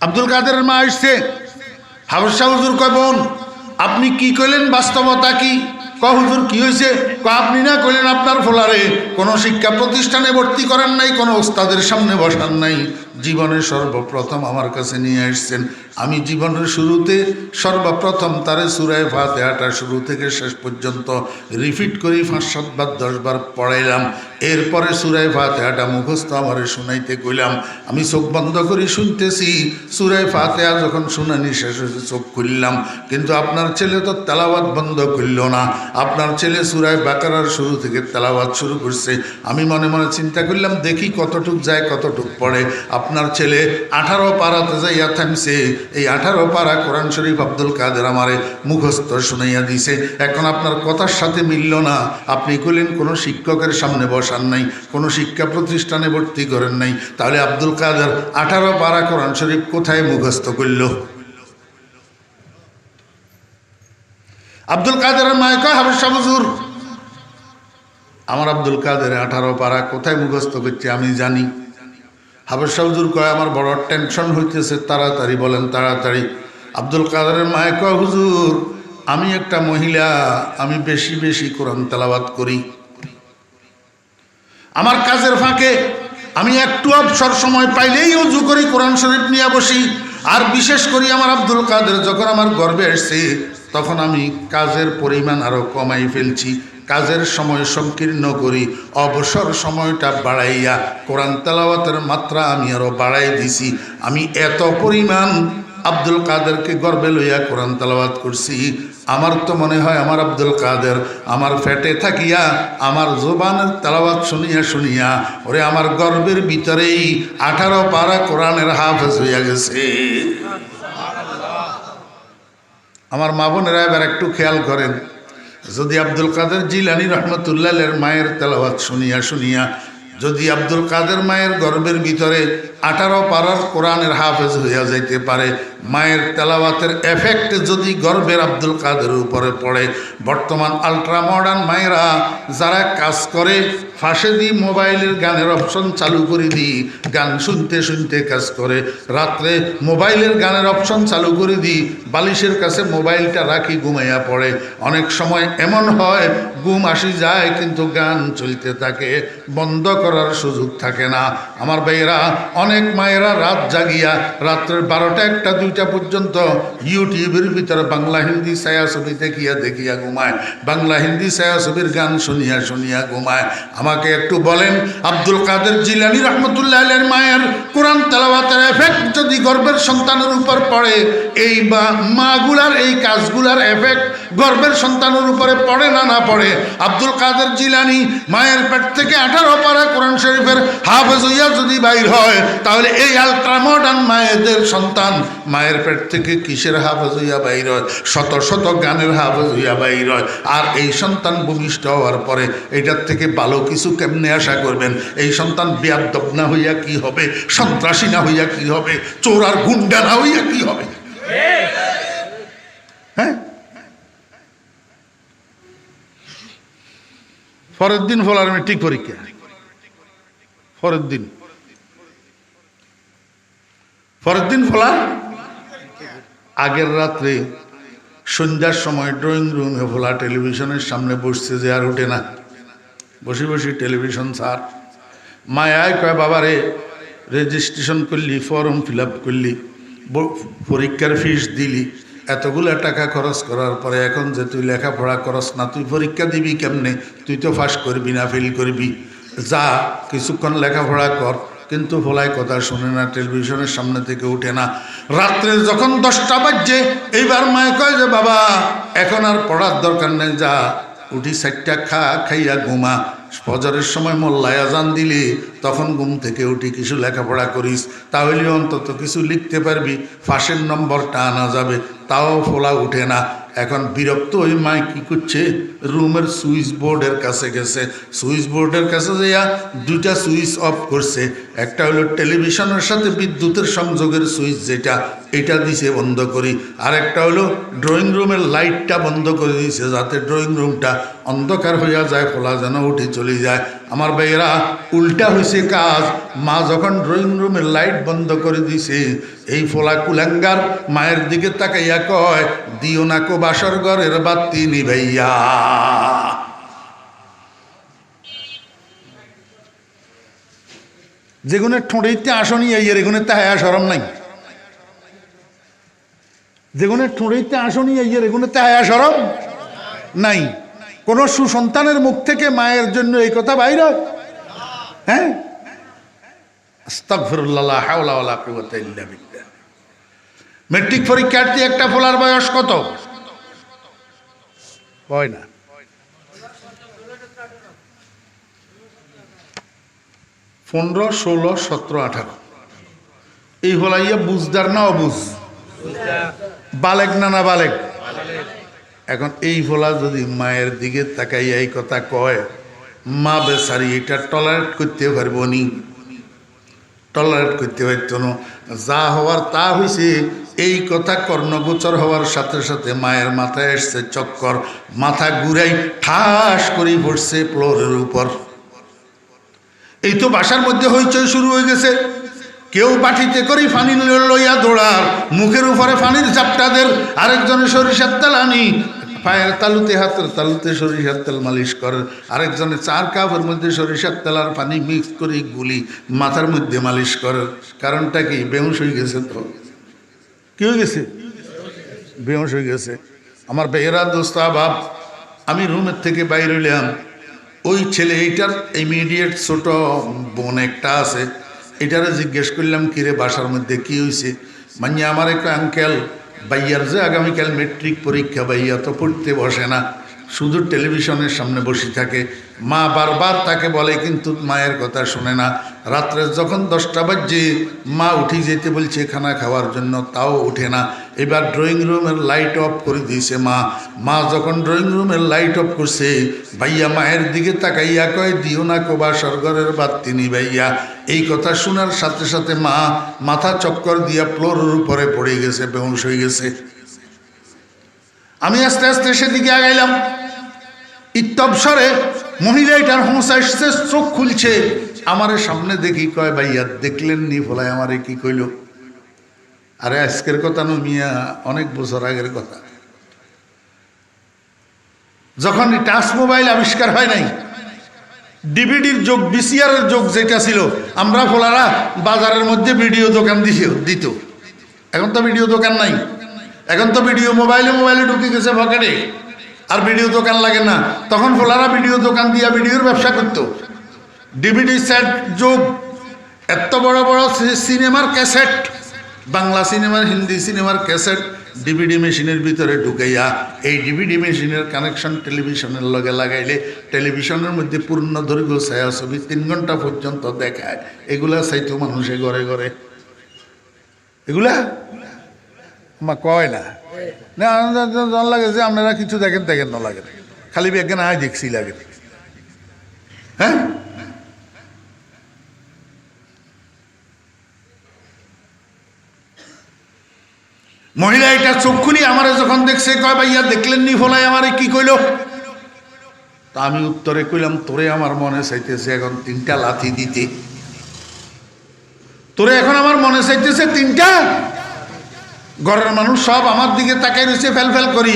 [SPEAKER 1] আব্দুল কাদেরের মা আসছে। হাফেজ হুজুর কয়, বোন আপনি কি কইলেন, বাস্তবতা কি? কয় হুজুর কি হয়েছে? কয় আপনি না কইলেন আপনার ফোলারে কোনো শিক্ষা প্রতিষ্ঠানে ভর্তি করেন নাই, কোনো ওস্তাদের সামনে বসান নাই, জীবনে সর্বপ্রথম আমার কাছে নিয়ে আসছেন। আমি জীবনের শুরুতে সর্বপ্রথম তারে সূরা ফাতিহাটা শুরু থেকে শেষ পর্যন্ত রিপিট করি 5-7 বার 10 বার পড়াইলাম। এরপরে সূরা ফাতিহাটা মুখস্থ আমারে শুনাইতে কইলাম। আমি চোখ বন্ধ করে শুনতেছি। সূরা ফাতিহা যখন শুনানি শেষ হয়েছে চোখ খুললাম, কিন্তু আপনার ছেলে তো তেলাওয়াত বন্ধ করল না। আপনার ছেলে সূরা বাকারার শুরু থেকে তেলাওয়াত শুরু করছে। আমি মনে মনে চিন্তা করলাম, দেখি কতটুক যায় কতটুক পড়ে। আপনার ছেলে 18 পারাতে যাইয়া থামছে। এই 18 পারা কোরআন শরীফ আব্দুল কাদের আমারে মুখস্থ শুনাইয়া দিছে। এখন আপনার কথার সাথে মিলল না। আপনি কইলেন কোনো শিক্ষকের সামনে বসান নাই, কোনো শিক্ষা প্রতিষ্ঠানে ভর্তি করেন নাই, তাহলে আব্দুল কাদের 18 পারা কোরআন শরীফ কোথায় মুখস্থ করল? আব্দুল কাদেরের মায় কয়, হাফেজ সাহেব হুজুর, আমার আব্দুল কাদের 18 পারা কোথায় মুখস্থ করছে আমি জানি। হাফেজ সাহেব হুজুর কয়, আমার বড় টেনশন হইতেছে, তাড়াতাড়ি বলেন তাড়াতাড়ি। আব্দুল কাদেরের মায় কয়, হুজুর আমি একটা মহিলা, আমি বেশি বেশি কোরআন তেলাওয়াত করি। আমার কাজের ফাঁকে আমি একটু অবসর সময় পাইলেই ওযু করি, কোরআন শরীফ নিয়ে বসি। আর বিশেষ করে আমার আব্দুল কাদের যখন আমার গর্বে আসছে, তখন আমি কাজের পরিমাণ আরো কমাই ফেলছি। কাজের সময় সংকীর্ণ করি, অবসর সময়টা বাড়াইয়া কোরআন তেলাওয়াতের মাত্রা আমি আরো বাড়াই দিছি। আমি এত পরিমাণ আব্দুল কাদেরকে গর্বে লইয়া কোরআন তেলাওয়াত করছি। আমার তো মনে হয় আমার আব্দুল কাদের আমার ফেটে থাকিয়া আমার জবানের তেলাওয়াত শুনিয়া শুনিয়া ওরে আমার গর্বের ভিতরেই 18 পারা কোরআনের হাফেজ হইয়া গেছে। আমার মা বোনেরা এবার একটু খেয়াল করেন, যদি আব্দুল কাদের জিলানী রহমতুল্লাহের মায়ের তেলাওয়াত শুনিয়া শুনিয়া যদি আব্দুল কাদের মায়ের গর্বের ভিতরে 18 পারার কোরআনের হাফেজ হইয়া যাইতে পারে, মায়ের তেলাওয়াতের এফেক্ট যদি গর্বের আব্দুল কাদের উপরে পড়ে, বর্তমান আলট্রা মডার্ন মায়েরা যারা কাজ করে ফাঁসে দিই মোবাইলের গানের অপশন চালু করে দিই, গান শুনতে শুনতে কাজ করে। রাত্রে মোবাইলের গানের অপশন চালু করে দিই, বালিশের কাছে মোবাইলটা রাখি, ঘুমাইয়া পড়ে। অনেক সময় এমন হয় ঘুম আসি যায় কিন্তু গান চলতে থাকে, বন্ধ করার সুযোগ থাকে না। আমার ভাইয়েরা, অনেক মায়েরা রাত জাগিয়া রাত্রের 12টা 1টা 2টা পর্যন্ত ইউটিউবের ভিতরে বাংলা হিন্দি ছায়াছবি দেখিয়া দেখিয়া ঘুমায়, বাংলা হিন্দি ছায়াছবির গান শুনিয়া শুনিয়া ঘুমায়। আমাকে একটু বলেন, আব্দুল কাদের জিলানী রহমতুল্লাহ আলাইহির মায়ের কোরআন তেলাওয়াতের এফেক্ট যদি গর্ভের সন্তানের উপর পড়ে, এই বা মাগুলার এই কাজগুলার এফেক্ট গর্ভের সন্তানের উপরে পড়ে না না পড়ে? আব্দুল কাদের জিলানী মায়ের পেট থেকে 18 পারা কোরআন শরীফের হাফেজ হইয়া যদি বাইর হয়, তাহলে এই আলট্রা মডার্ন মায়েদের সন্তান মায়ের পেট থেকে কিসের হাফেজ হইয়া বাইর হয়? শত শত গানের হাফেজ হইয়া বাইর হয়। আর এই সন্তান ভূমিষ্ঠ হওয়ার পরে এটার থেকে ভালো কিছু কেমনে আশা করবেন? এই সন্তান বেয়াদব না হইয়া কি হবে? সন্ত্রাসী না হইয়া কি হবে? চোর আর গুন্ডা না হইয়া কি হবে? হ্যাঁ, পরের দিন ফলার মেট্রিক পরীক্ষা, পরের দিন ফলা। আগের রাত্রে সন্ধ্যার সময় ড্রয়িং রুমে ফোলা টেলিভিশনের সামনে বসছে, যে আর ওঠে না, বসে বসে টেলিভিশন স্যার। মায়ায় কয়, বাবারে রেজিস্ট্রেশন করলি, ফর্ম ফিল আপ করলি, পরীক্ষার ফিস দিলি, এতগুলো টাকা খরচ করার পরে এখন যে তুই লেখাপড়া করস না, তুই পরীক্ষা দিবি কেমনে? তুই তো পাস করবি না, ফেল করবি। যা কিছুক্ষণ লেখাপড়া কর। কিন্তু ফলায় কথা শুনে না, টেলিভিশনের সামনে থেকে উঠে না। রাত্রে যখন 10টা বাজছে, এইবার মায়ে কয় যে বাবা এখন আর পড়ার দরকার নেই, যা উঠি 4টা খাইয়া ঘুমা। ফজরের সময় মোল্লায় আজান দিলে তখন ঘুম থেকে উঠি কিছু লেখাপড়া করিস, তাহলে অন্তত কিছু লিখতে পারবি, ফাঁসের নম্বরটা আনা যাবে। তাও ফোলা উঠে না। এখন বিরক্ত ওই মাই কি করছে, রুমের সুইচ বোর্ডের কাছে গেছে, সুইচ বোর্ডের কাছে যাইয়া 2টা সুইচ অফ করছে। একটা হলো টেলিভিশনের সাথে বিদ্যুতের সংযোগের সুইচ, যেটা এটা দিছে বন্ধ করি। আর একটা হলো ড্রয়িং রুমের লাইটটা বন্ধ করে দিয়েছে, যাতে ড্রয়িং রুমটা অন্ধকার হইয়া যায়, ফোলা যেন উঠে চলে যায়। আমার ভাইয়েরা, উল্টা হয়েছে কাজ। মা যখন ড্রয়িং রুমের লাইট বন্ধ করে দিছে, এই ফোলা কুলাঙ্গার মায়ের দিকে তাকাইয়া কয়, দিও না কো বাসর ঘরের বাতি নিভাইয়া। যেগুনে ঠোঁটেইতে আসনি আইয়ের এগুনে তা হায়া সরম নাই, যেগুনে ঠোঁটেইতে আসনি আইয়ের এগুনে তা হায়া সরম নাই। কোন সুসন্তানের মুখ থেকে মায়ের জন্য এই কথা বাইর হয়? হ্যাঁ, আস্তাগফিরুল্লাহ, লা হাওলা ওয়ালা কুওয়াতা ইল্লা বিল্লাহ। মেট্রিক পরীক্ষার্থী একটা ফোলার বয়স কত? হয় না, 15, 16, 17, 18 এই হলাইয়া বুঝদার না অবুঝ? বালেক না না বালেক? এখন এই ফোলা যদি মায়ের দিকে তাকাইয়া এই কথা কয়, মা বেচারি এটা টলারেট করতে পারবো নি? টলারেট করতে পারত না। যা হওয়ার তা হয়েছে। এই কথা কর্ণগোচর হওয়ার সাথে সাথে মায়ের মাথায় এসছে চক্কর, মাথা ঘুরাই ঠাস করেই পড়ছে ফ্লোরের উপর। এই তো বাসার মধ্যে হইচই শুরু হয়ে গেছে। কেউ বাটিতে করি পানি লইয়া দৌড়ার, মুখের উপরে পানির ঝাপটাদের, আরেকজনে সরিষার তেল আনি পায়ের তালুতে হাতের তালুতে সরিষার তেল মালিশ করে, আরেকজনে 4 কাপের মধ্যে সরিষার তেল আর পানি মিক্স করে গুলি মাথার মধ্যে মালিশ করে। কারণটা কি? বেহুশ হয়ে গেছে। তো কি হয়ে গেছে? বেহুশ হয়ে গেছে। আমার বেহেরা দোস্ত বাপ, আমি রুমের থেকে বাইরে হইলাম, ওই ছেলে এইটার ইমিডিয়েট ছোট বোন একটা আছে, এটারে জিজ্ঞেস করলাম কিরে বাসার মধ্যে কি হয়েছে? মানে আমার একটা আঙ্কেল, ভাইয়ার যে আগামীকাল মেট্রিক পরীক্ষা, ভাইয়া তো পড়তে বসে না, শুধু টেলিভিশনের সামনে বসে থাকে। মা বারবার তাকে বলে কিন্তু মায়ের কথা শোনে না। রাত্রে যখন 10টা বাজে মা উঠে যেতে বলছে খানা খাওয়ার জন্য, তাও ওঠে না। এবার ড্রয়িং রুমের লাইট অফ করে দিয়েছে মা যখন ড্রয়িং রুমের লাইট অফ করছে, ভাইয়া মায়ের দিকে তাকাইয়া কয় দিও না কোবা স্বর্গের বাতি নিভাইয়া। এই কথা শোনার সাথে সাথে মা মাথা চক্কর দিয়া ফ্লোরের উপরে পড়ে গেছে, বেহুশ হয়ে গেছে। আমি আস্তে আস্তে সেদিকে আগাইলাম। ইত্যবসরে মহিলা এটার হোঁসা এসছে, চোখ খুলছে, আমারে সামনে দেখি কয় ভাইয়া দেখলেন নি ফলায় আমারে কি কইল? আরে আজকের কথা নো মিয়া, অনেক বছর আগের কথা, যখন টাচ মোবাইল আবিষ্কার হয় নাই, ডিভিডির যুগ, বিসিআরের যুগ যেটা ছিল, আমরা ফোলারা বাজারের মধ্যে ভিডিও দোকান দিত। এখন তো ভিডিও দোকান নাই, এখন তো ভিডিও মোবাইলে ঢুকে গেছে পকেটে, আর ভিডিও দোকান লাগে না। তখন ফোলারা ভিডিও দোকান দিয়া ভিডিওর ব্যবসা করত। ডিভিডি সেট যুগ, এত বড় বড় সিনেমার ক্যাসেট, বাংলা সিনেমার, হিন্দি সিনেমার ক্যাসেট ডিভিডি মেশিনের ভিতরে ঢুকাইয়া, এই ডিভিডি মেশিনের কানেকশন টেলিভিশনের লগে লাগাইলে টেলিভিশনের মধ্যে পূর্ণ দৈর্ঘ্য ছায়াছবি 3 ঘন্টা পর্যন্ত দেখায়। এগুলা চাইতো মানুষে ঘরে ঘরে, এগুলা মা কয় না না লাগে যে আপনারা কিছু দেখেন না লাগে, খালি একজন আয় দেখছি লাগে। হ্যাঁ, মহিলা এটা চক্ষুনি আমারে যখন দেখছে কয় ভাইয়া দেখলেন নি ফলাই আমারে কি কইল? তা আমি উত্তরে কইলাম তোরে আমার মনে চাইতেছে এখন 3টা লাথি দিতে, তোরে এখন আমার মনে চাইতেছে 3টা। ঘরের মানুষ সব আমার দিকে তাকাই রয়েছে, ফেল করি।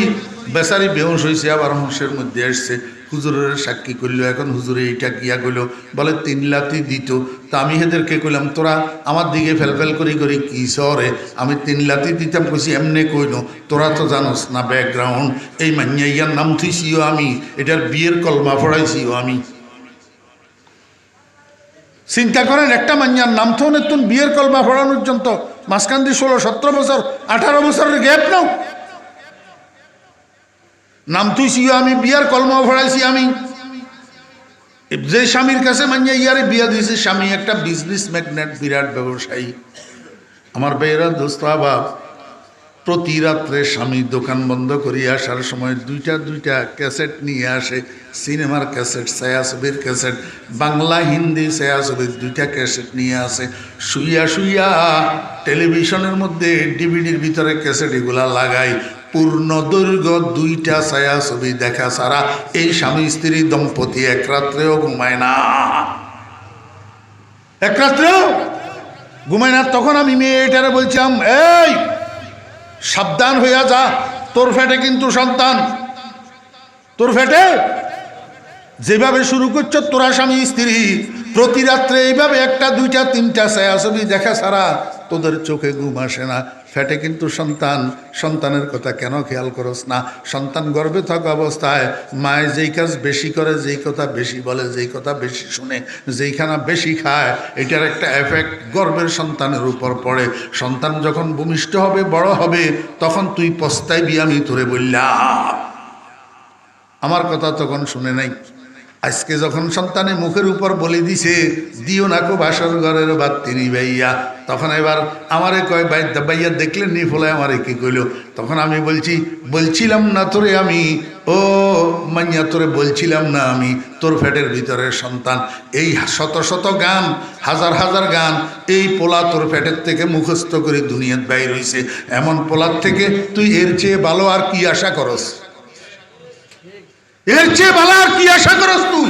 [SPEAKER 1] বেচারি বেহুশ হয়েছে, আবার হুঁশের মধ্যে আসছে। হুজুরের সাক্ষী করলো, এখন হুজুরে এইটা কিয়া কইল, বলে 3 লাথি দিত। তা আমি এদেরকে কইলাম তোরা আমার দিকে ফেল করি কি শহরে আমি 3 লাথি দিতাম? কইছি এমনি কইল, তোরা তো জানোস না ব্যাকগ্রাউন্ড, এই মাইয়া ইয়ার নাম থুইছিও আমি, এটার বিয়ের কলমা পড়াইছিও আমি। চিন্তা করেন, একটা মাইয়ার নাম তো নতুন বিয়ের কলমা পড়ানোর জন্য মাঝখান দিয়ে 16-17 বছর 18 বছরের গ্যাপ নাও। নাম তুইছিও আমি, বিয়ার কলমাও পড়াইছি আমি। যে স্বামীর কাছে মাইয়া ইয়ারে বিয়া দিয়েছে, স্বামী একটা বিজনেস ম্যাগনেট, বিরাট ব্যবসায়ী। আমার বেয়েরা দোস্ত বাপ, প্রতি রাত্রে স্বামী দোকান বন্ধ করিয়া আসার সময় দুইটা ক্যাসেট নিয়ে আসে, সিনেমার ক্যাসেট, ছায়াছবির ক্যাসেট, বাংলা হিন্দি ছায়াছবির 2টা ক্যাসেট নিয়ে আসে। শুইয়া টেলিভিশনের মধ্যে ডিভিডির ভিতরে ক্যাসেট এগুলা লাগাই। পূর্ণ দৈর্ঘ্য 2টা ছায়াছবি দেখা ছাড়া এই স্বামী স্ত্রী দম্পতি এক রাত্রেও ঘুমায় না, এক রাত্রেও ঘুমায় না। তখন আমি মেয়েটারে বলছিলাম, এই সাবধান হইয়া যা, তোর ফেটে কিন্তু সন্তান, তোর ফেটে যেভাবে শুরু করছো তোরা স্বামী স্ত্রী, প্রতি রাত্রে এইভাবে একটা দুইটা তিনটা ছায়াছবি দেখা ছাড়া তোদের চোখে ঘুম আসে না। ফ্যাটে কিন্তু সন্তান, সন্তানের কথা কেন খেয়াল করস না? সন্তান গর্ভে থাকা অবস্থায় মায়ে যেই কাজ বেশি করে, যেই কথা বেশি বলে, যেই কথা বেশি শুনে, যেইখানা বেশি খায়, এটার একটা এফেক্ট গর্ভের সন্তানের উপর পড়ে। সন্তান যখন ভূমিষ্ঠ হবে, বড় হবে, তখন তুই পস্তাইবি আমি তোরে বললাম। আমার কথা তখন শুনে নাই। আজকে যখন সন্তানে মুখের উপর বলে দিছে দিও না কো বাসর ঘরের বাদ তিনি ভাইয়া, তখন এবার আমারে কয় ভাইয়া দেখলেন নি ফলে আমারে কি কইল? তখন আমি বলছিলাম না তোরে আমি, ও মাইয়া তোরে বলছিলাম না আমি, তোর ফ্যাটের ভিতরের সন্তান। এই শত শত গান, হাজার হাজার গান এই পোলা তোর ফ্যাটের থেকে মুখস্থ করে দুনিয়াত বাইর হইছে। এমন পোলার থেকে তুই এর চেয়ে ভালো আর কি আশা করস? এর চেয়ে ভালো আর কি আশা করস তুই?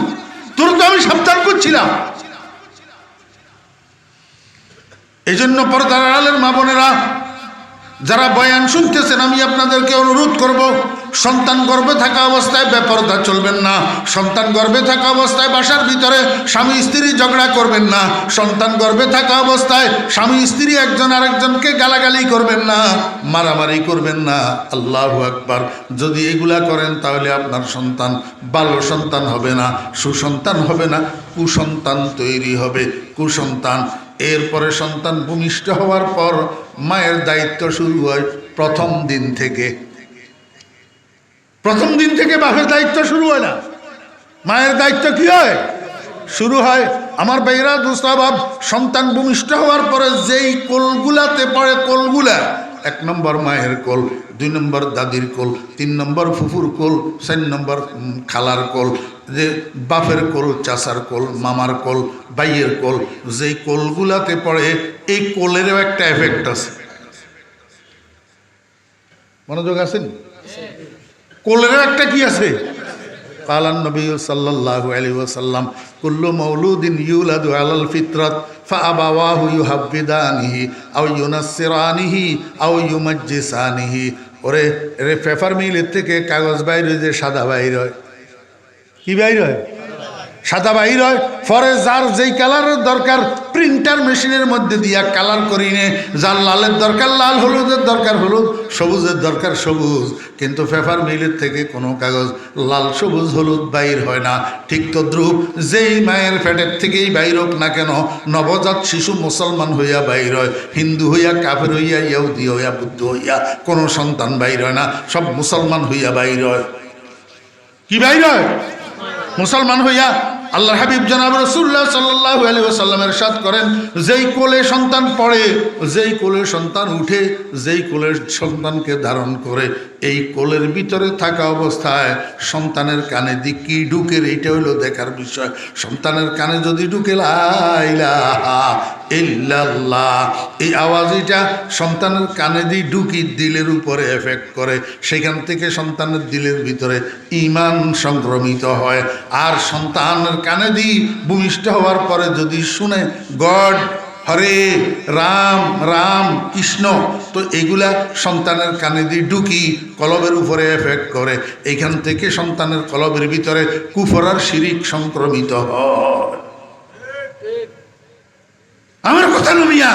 [SPEAKER 1] তোর তো আমি সাবধান করছিলাম। এই জন্য পর্দার আড়ালের মা বোনেরা যারা বয়ান শুনতেছেন, আমি আপনাদেরকে অনুরোধ করব, সন্তান গর্ভে থাকা অবস্থায় বেপরদা চলবেন না। সন্তান গর্ভে থাকা অবস্থায় বাসার ভিতরে স্বামী স্ত্রী ঝগড়া করবেন না। সন্তান গর্ভে থাকা অবস্থায় স্বামী স্ত্রী একজন আরেকজনকে গালাগালি করবেন না, মারামারি করবেন না। আল্লাহু আকবার। যদি এগুলা করেন তাহলে আপনার সন্তান ভালো সন্তান হবে না, সুসন্তান হবে না, কুসন্তান তৈরি হবে, কুসন্তান। এরপরে সন্তান ভূমিষ্ঠ হওয়ার পর মায়ের দায়িত্ব শুরু হয় প্রথম দিন থেকে। প্রথম দিন থেকে বাপের দায়িত্ব শুরু হয় না, মায়ের দায়িত্ব কি হয়? শুরু হয়। আমার ভাইরা দোস্তাবাব, সন্তান ভূমিষ্ঠ হওয়ার পরে যেই কোলগুলাতে পড়ে, কোলগুলা 1 নম্বর মায়ের কোল, 2 নম্বর দাদির কোল, 3 নম্বর ফুফুর কোল, 4 নম্বর খালার কোল, যে বাপের কোল, চাচার কোল, মামার কোল, ভাইয়ের কোল। যেই কোলগুলাতে পড়ে এই কোলেরও একটা এফেক্ট আছে। মনোযোগ আছেন? কোলেরও একটা কি আছে? কালান নবী সাল্লাল্লাহু আলাইহি ওয়াসাল্লাম কুল্লু মাউলুদিন ইউলাদু আলাল ফিতরাত ফাআবাওয়াহু ইউহাব্বিদানিহি আও ইউনাসসিরানিহি আও ইউমাজ্জিসানিহি। ওরে রে পেপার মিলের থেকে কাগজ বাইর হয়ে যে সাদা বাইর হয়। কি বাইর হয়? সাদা বাইর হয়। পরে যার যেই কালারের দরকার প্রিন্টার মেশিনের মধ্যে দিয়া কালার করি নে। যার লালের দরকার লাল, হলুদের দরকার হলুদ, সবুজের দরকার সবুজ। কিন্তু পেপার মিলের থেকে কোনো কাগজ লাল, সবুজ, হলুদ বাইর হয় না। ঠিক তদ্রূপ যেই মায়ের পেটের থেকেই বাইর হোক না কেন, নবজাত শিশু মুসলমান হইয়া বাইর হয়, হিন্দু হইয়া, কাফের হইয়া, ইহুদি হইয়া, বুদ্ধ হইয়া কোনো সন্তান বাইর হয় না, সব মুসলমান হইয়া বাইর হয়। কি বাইর হয়? মুসলমান হইয়া। আল্লাহর হাবিব জনাব রাসূলুল্লাহ সাল্লাল্লাহু আলাইহি ওয়াসাল্লাম ইরশাদ করেন, যেই কোলে সন্তান পড়ে, যেই কোলে সন্তান উঠে, যেই কোলের সন্তানকে ধারণ করে, এই কোলের ভিতরে থাকা অবস্থায় সন্তানের কানে দি কি ঢুকে, এইটা হইল দেখার বিষয়। সন্তানের কানে যদি ঢুকে লা ইলাহা ইল্লাল্লাহ, এই আওয়াজ এটা সন্তানের কানে দিয়ে ঢুকি দিলের উপরে এফেক্ট করে, সেখান থেকে সন্তানের দিলের ভিতরে ঈমান সংক্রমিত হয়। আর সন্তানের কানে দিয়ে ভূমিষ্ঠ হওয়ার পরে যদি শুনে গড, হরে রাম, রাম কৃষ্ণ, তো এগুলা সন্তানের কানে দিয়ে ঢুকি কলবের উপরে এফেক্ট করে। এইখান থেকে সন্তানের কলবের ভিতরে কুফর আর শিরিক সংক্রমিত হয়। আমার কথা নমিয়া,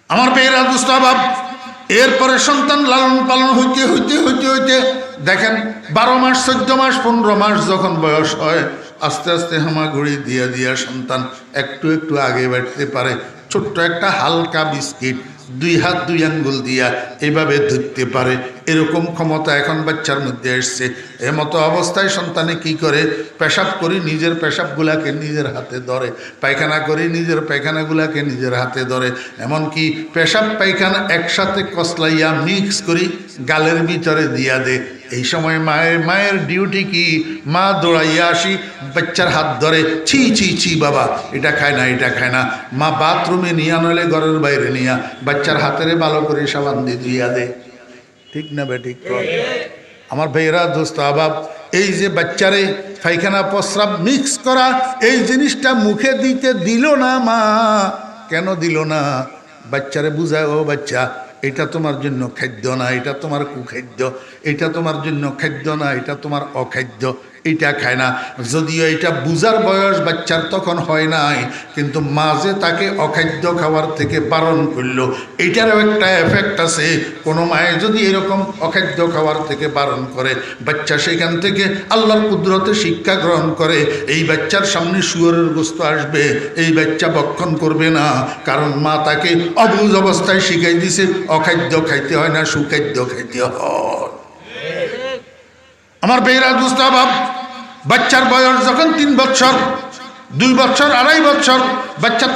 [SPEAKER 1] আমার পেয়েরা দুস্তাবাব। এরপরে সন্তান লালন পালন হইতে হইতে হইতে হইতে দেখেন 12 মাস, 14 মাস, 15 মাস যখন বয়স হয়, আস্তে আস্তে হামাগুড়ি দিয়া দিয়া সন্তান একটু একটু আগে বাড়তে পারে। ছোট্ট একটা হালকা বিস্কিট 2 হাত 2 আঙ্গুল দিয়া এইভাবে ধরতে পারে, এরকম ক্ষমতা এখন বাচ্চার মধ্যে এসছে। এমতো অবস্থায় সন্তানে কি করে? পেশাব করি নিজের পেশাবগুলাকে নিজের হাতে ধরে, পায়খানা করি নিজের পায়খানাগুলাকে নিজের হাতে ধরে, এমনকি পেশাব পায়খানা একসাথে কসলাইয়া মিক্স করি গালের ভিতরে দিয়া দে। এই সময় মায়ের ডিউটি কি? মা দৌড়াইয়া আসি, বাচ্চার হাত ধরে, ছি ছি ছি বাবা, এটা খায় না, এটা খায় না। মা বাথরুমে নিয়া নইলে ঘরের বাইরে নিয়া বাচ্চার হাতেরে ভালো করে সাবান দিয়ে ধুইয়া দে। ঠিক না বেঠিক? আমার ভাইয়েরা দোস্ত আবাব, এই যে বাচ্চারে পায়খানা প্রস্রাব মিক্স করা, এই জিনিসটা মুখে দিতে দিল না মা। কেন দিল না? বাচ্চারে বুঝায়, ও বাচ্চা, এটা তোমার জন্য খাদ্য না, এটা তোমার কুখাদ্য, এটা তোমার জন্য খাদ্য না, এটা তোমার অখাদ্য। এইটা খায় না। যদিও এটা বুঝার বয়স বাচ্চার তখন হয় নাই, কিন্তু মাঝে তাকে অখাদ্য খাওয়ার থেকে বারণ করলো, এইটারও একটা এফেক্ট আছে। কোনো মায়ে যদি এরকম অখাদ্য খাওয়ার থেকে বারণ করে, বাচ্চা সেখান থেকে আল্লাহর কুদরতে শিক্ষা গ্রহণ করে, এই বাচ্চার সামনে শুয়োরের গোস্ত আসবে, এই বাচ্চা ভক্ষণ করবে না, কারণ মা তাকে অবুঝ অবস্থায় শিখাই দিছে অখাদ্য খাইতে হয় না, সুখাদ্য খাইতে হয়। আমার বেহরা দুস্তাবাব, বাচ্চার বয়স যখন 3 বছর, 2 বছর, 2.5 বছর, বাচ্চা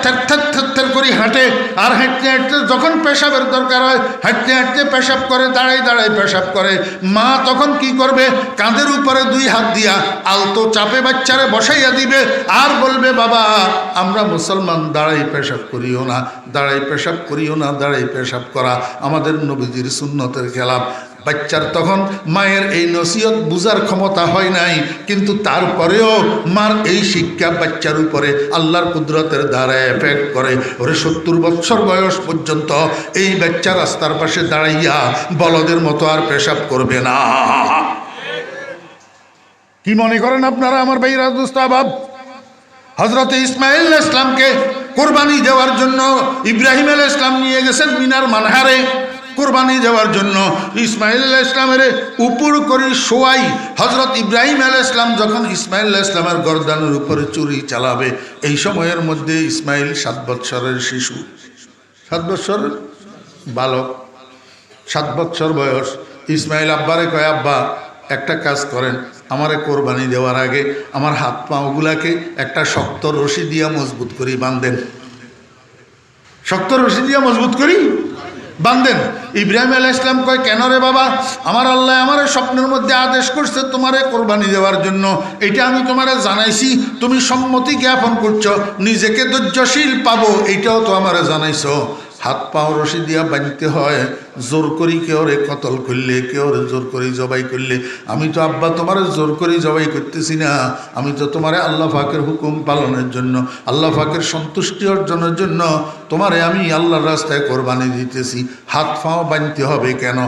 [SPEAKER 1] থের করে হাঁটে, আর হাঁটতে হাঁটতে যখন পেশাবের দরকার হয়, হাঁটতে হাঁটতে পেশাব করে, দাঁড়ায় পেশাব করে, মা তখন কি করবে? কাঁধের উপরে 2 হাত দিয়া আলতো চাপে বাচ্চারে বসাইয়া দিবে, আর বলবে, বাবা আমরা মুসলমান, দাঁড়াই পেশাব করিও না, দাঁড়াই পেশাব করিও না। দাঁড়াই পেশাব করা আমাদের নবীজির সুন্নতের খেলাফ। বাচ্চার তখন মায়ের এই নসিহত বুঝার ক্ষমতা হয় নাই, কিন্তু তারপরেও মার এই শিক্ষা বাচ্চার উপরে আল্লাহর কুদরতের দ্বারা এফেক্ট করে। ওরে 70 বছর বয়স পর্যন্ত এই বাচ্চা রাস্তার পাশে দাঁড়াইয়া বলদের মতো আর পেশাব করবে না। কি মনে করেন আপনারা আমার ভাইরা দুস্তাবাব? হজরতে ইসমাইল ইসলামকে কোরবানি দেওয়ার জন্য ইব্রাহিম আলাইহিস সালাম নিয়ে গেছেন মিনার মানহারে কোরবানি দেওয়ার জন্য। ইসমাইল আলাইহিস সালামের উপর করে শোয়াই হজরত ইব্রাহিম আলাইহিস সালাম যখন ইসমাইল আলাইহিস সালামের গর্দানের উপরে চুরি চালাবে, এই সময়ের মধ্যে ইসমাইল 7 বছরের শিশু, 7 বছরের বালক, 7 বছর বয়স। ইসমাইল আব্বারে কয়, আব্বা একটা কাজ করেন, আমারে কোরবানি দেওয়ার আগে আমার হাত পাগুলাকে একটা শক্ত রশি দিয়া মজবুত করি বাঁধেন, শক্ত রশি দিয়া মজবুত করি বাঁধেন। ইব্রাহিম আলাইহিস সালাম কয়, কেন রে বাবা? আমার আল্লাহ আমার স্বপ্নের মধ্যে আদেশ করছে তোমারে কোরবানি দেওয়ার জন্য, এটা আমি তোমারে জানাইছি, তুমি সম্মতি জ্ঞাপন করছো, নিজেকে ধৈর্যশীল পাবো, এইটাও তো আমারে জানাইছো। হাত পাও রশি দিয়া বাঁধতে হয়, জোর করি কেউ রে কতল করলে, কেউ রে জোর করি জবাই করলে। আমি তো আব্বা তোমার জোর করি জবাই করতেছি না, আমি তো তোমারে আল্লাহ পাকের হুকুম পালনের জন্য, আল্লাহ পাকের সন্তুষ্টি অর্জনের জন্য তোমারে আমি আল্লাহর রাস্তায় কোরবানি দিতেছি, হাত পাও বাঁধতে হবে কেন?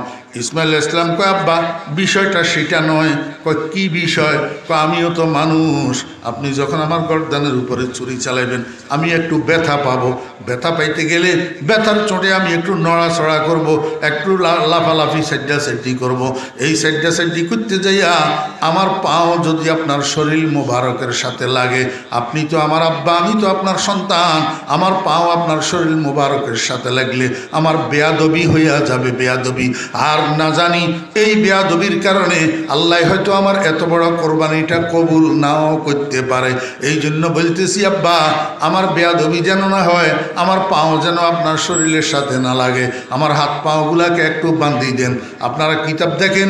[SPEAKER 1] ইসমাইল ইসলাম কয়, আব্বা বিষয়টা সেটা নয়। কয়, কি বিষয়? কয়, আমিও তো মানুষ, আপনি যখন আমার গর্দানের উপরে ছুরি চালাইবেন আমি একটু ব্যথা পাবো, ব্যথা পাইতে গেলে ব্যথার চোটে আমি একটু নড়াচড়া করব, একটু লাফালাফি সাইড্ডি করব। এই সাইড্ডি করতে যাইয়া আমার পাও যদি আপনার শরীর মোবারকের সাথে লাগে, আপনি তো আমার আব্বা, আমি তো আপনার সন্তান, আমার পাও আপনার শরীর মোবারকের সাথে লাগলে আমার বেয়াদবি হইয়া যাবে, বেয়াদবি। আর না জানি এই বেয়াদবির কারণে আল্লাহ হয়তো আমার এত বড় কোরবানিটা কবুল নাও করতে পারে। এই জন্য বলতেছি আব্বা, আমার বেয়াদবি যেন না হয়, আমার পাও যেন আপনার শরীরের সাথে না লাগে, আমার হাত পাওগুলাকে একটু বাঁধি দেন। আপনারা কিতাব দেখেন,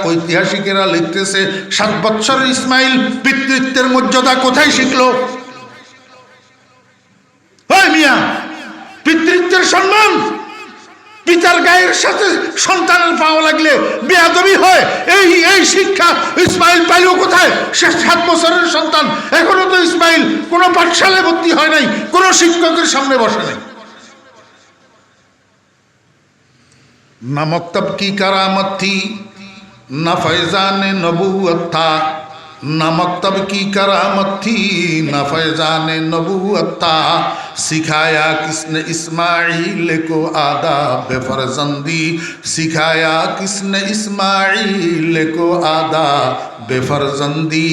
[SPEAKER 1] ঐতিহাসিকেরা লিখতেছে 7 বছরের ইসমাইল পিতৃত্বের মর্যাদা কোথায় শিখলো? ওই মিয়া, পিতৃত্বের সম্মান পিতার গায়ের সাথে সন্তানের পাওয়া লাগলে বেয়াদবি হয়, এই শিক্ষা ইসমাইল পাইল কোথায়? সে 7 বছরের সন্তান, এখনো তো ইসমাইল কোনো পাঠশালায় ভর্তি হয় নাই, কোনো শিক্ষকের সামনে বসে নাই। না মক্তব কি কারামত থি, না ফয়জানে নবুয়ত থা, ना मक्तब की करामत थी ना फैजान नबूवत था, सिखाया किसने इस्माइल को आदाब फरजंदी, सिखाया किसने इस्माइल को आदाब बेफरजंदी।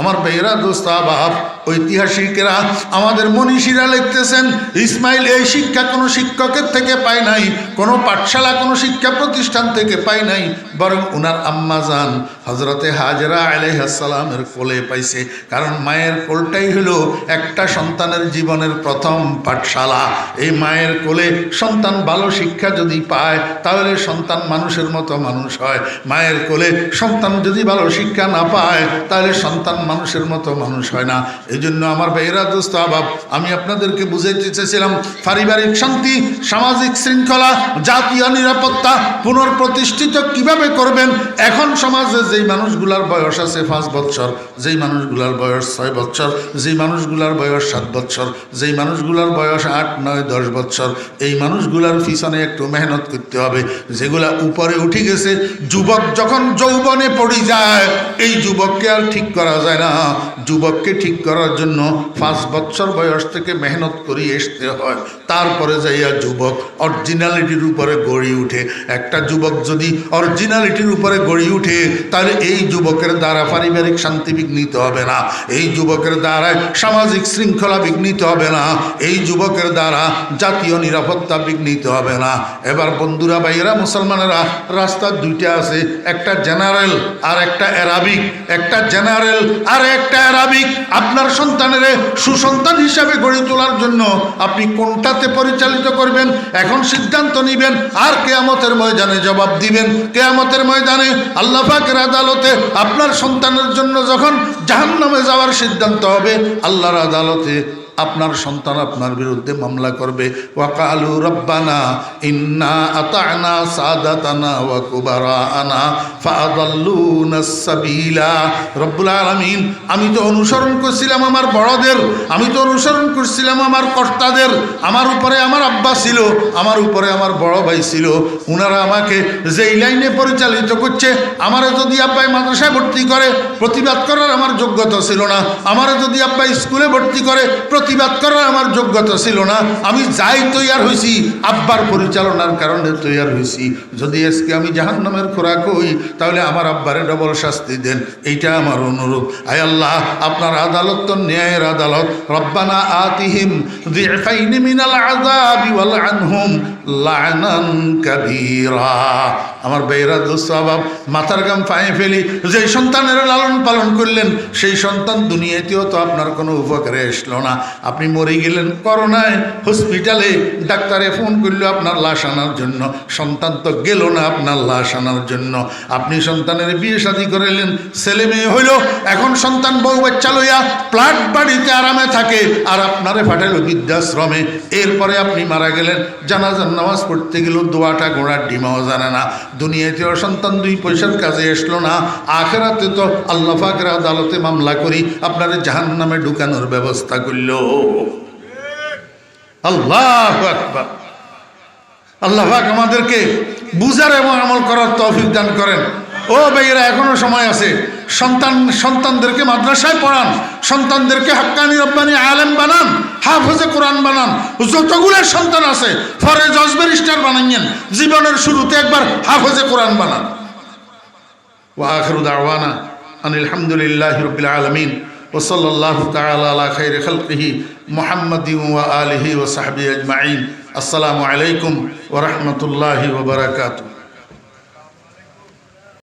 [SPEAKER 1] আমার ভাইরা দোস্তাবাব, ঐতিহাসিকেরা আমাদের মনীষীরা লিখতেছেন, ইসমাইল এই শিক্ষা কোনো শিক্ষকের থেকে পায় নাই, কোনো পাঠশালা কোনো শিক্ষা প্রতিষ্ঠান থেকে পায় নাই, বরং উনার আম্মাজান হজরতে হাজরা আলাইহিস সালামের কোলে পাইছে। কারণ মায়ের কোলটাই হলো একটা সন্তানের জীবনের প্রথম পাঠশালা। এই মায়ের কোলে সন্তান ভালো শিক্ষা যদি পায় তাহলে সন্তান মানুষের মতো মানুষ হয়, মায়ের কোলে সন্তান যদি ভালো শিক্ষা না পায় তাহলে সন্তান মানুষের মতো মানুষ হয় না। এই জন্য আমার ভাইরা দোস্ত আবাব, আমি আপনাদেরকে বুঝাইতে চেয়েছিলাম, পারিবারিক শান্তি, সামাজিক শৃঙ্খলা, জাতীয় নিরাপত্তা পুনর্প্রতিষ্ঠিত কিভাবে করবেন। এখন সমাজে যেই মানুষগুলার বয়স আছে 5 বছর, যেই মানুষগুলার বয়স 6 বছর, যেই মানুষগুলার বয়স 7 বছর, যেই মানুষগুলার বয়স 8, 9, 10 বছর, এই মানুষগুলার পিছনে একটু মেহনত করতে হবে। যেগুলা উপরে উঠে গেছে, যুবক যখন যৌবনে পড়ে যায়, এই যুবককে আর ঠিক করা যায় না। যুবককে ঠিক করার জন্য 5 বছর বয়স থেকে মেহনত করে আসতে হয়, তারপরে যাইয়া যুবক অরিজিনালিটির উপরে গড়ে উঠে। একটা যুবক যদি অরিজিনালিটির উপরে গড়ে উঠে, তাহলে এই যুবকের দ্বারা পারিবারিক শান্তি বিঘ্নিত হবে না, এই যুবকের দ্বারা সামাজিক শৃঙ্খলা বিঘ্নিত হবে না, এই যুবকের দ্বারা জাতীয় নিরাপত্তা বিঘ্নিত হবে না। এবার বন্ধুরা, ভাইয়েরা, মুসলমানেরা, রাস্তা দুইটা আছে, একটা জেনারেল আর একটা অ্যারাবিক। একটা জেনারেল আর একটা অ্যারাবিক। আপনার সন্তানের সুসন্তান হিসাবে গড়ে তোলার জন্য আপনি কোনটাতে পরিচালিত করবেন এখন সিদ্ধান্ত নেবেন, আর কিয়ামতের ময়দানে জবাব দিবেন। কিয়ামতের ময়দানে আল্লাহ পাকের আদালতে আপনার সন্তানের জন্য যখন জাহান্নামে যাওয়ার সিদ্ধান্ত হবে, আল্লাহর আদালতে আপনার সন্তান আপনার বিরুদ্ধে মামলা করবে। ওয়াকালু রব্বানা ইন্না আতা'না সাদাতানা ওয়া কুবারানা ফাআদাল্লুনাস সাবিলা। রব্বুল আলামিন, আমি তো অনুসরণ করছিলাম আমার বড়দের, আমি তো অনুসরণ করছিলাম আমার কর্তাদের। আমার উপরে আমার আব্বা ছিল, আমার উপরে আমার বড় ভাই ছিল, ওনারা আমাকে যেই লাইনে পরিচালিত করছে, আমারে যদি আব্বাই মাদ্রাসায় ভর্তি করে, প্রতিবাদ করার আমার যোগ্যতা ছিল না। আমারে যদি আব্বাই স্কুলে ভর্তি করে, প্রতিবাদ করার আমার যোগ্যতা ছিল না। আমি যাই তৈয়ার হয়েছি, আব্বার পরিচালনার কারণে তৈয়ার হয়েছি। যদি আজকে আমি জাহান্নামের খোরাক হই, তাহলে আমার আব্বারে ডবল শাস্তি দেন, এইটা আমার অনুরোধ। আয় আল্লাহ, আপনার আদালত তো ন্যায়ের আদালত। রব্বানা আতিহিম যিফাইনি মিনাল আযাবি ওয়াল আনহুম লা'নান কাবীরা। আমার বেয়রা দুঃস্বভাব, মাথার গাম পায়ে ফেলি। যে সন্তানের লালন পালন করলেন, সেই সন্তান দুনিয়াতেও তো আপনার কোনো উপকারে আসলো না। আপনি মরে গেলেন করোনায়, হসপিটালে ডাক্তারে ফোন করলো আপনার লাশ আনার জন্য, সন্তান তো গেল না আপনার লাশ আনার জন্য। আপনি সন্তানের বিয়ে শাদী করালেন, ছেলে মেয়ে হইল, এখন সন্তান বউ বাচ্চা লইয়া ফ্ল্যাট বাড়িতে আরামে থাকে, আর আপনারে পাঠাইল বৃদ্ধাশ্রমে। এরপরে আপনি মারা গেলেন, জানাজার নামাজ পড়তে গেল, দোয়াটা ঘোড়ার ডিমাও জানে না। দুনিয়াতেও সন্তান 2 পয়সার কাজে আসলো না, আখেরাতে তো আল্লাহ পাকের আদালতে মামলা করি আপনারে জাহান্নামে ঢুকানোর ব্যবস্থা করল। আল্লাহু আকবার। আল্লাহ পাক আমাদেরকে বুঝার এবং আমল করার তৌফিক দান করেন। ও ভাইয়েরা, এখনো সময় আছে। সন্তানদেরকে মাদ্রাসায় পড়ান, সন্তানদেরকে হাক্কানি রব্বানি আলেম বানান, হাফেজে কোরআন বানান। যতগুলো সন্তান আছে ফরে জজ ব্যারিস্টার বানাইয়েন, জীবনের শুরুতে একবার হাফেজে কোরআন বানান। ওয়া আখিরু দাওয়ানা আনিল হামদুলিল্লাহি রাব্বিল আলামিন ওয়া সাল্লাল্লাহু তাআলা আলা খাইরি খালকিহি মুহাম্মাদিন ওয়া আলিহি ওয়া সাহবিহি আজমাইন। আসসালামু আলাইকুম ওয়া রাহমাতুল্লাহি ওয়া বারাকাতুহু।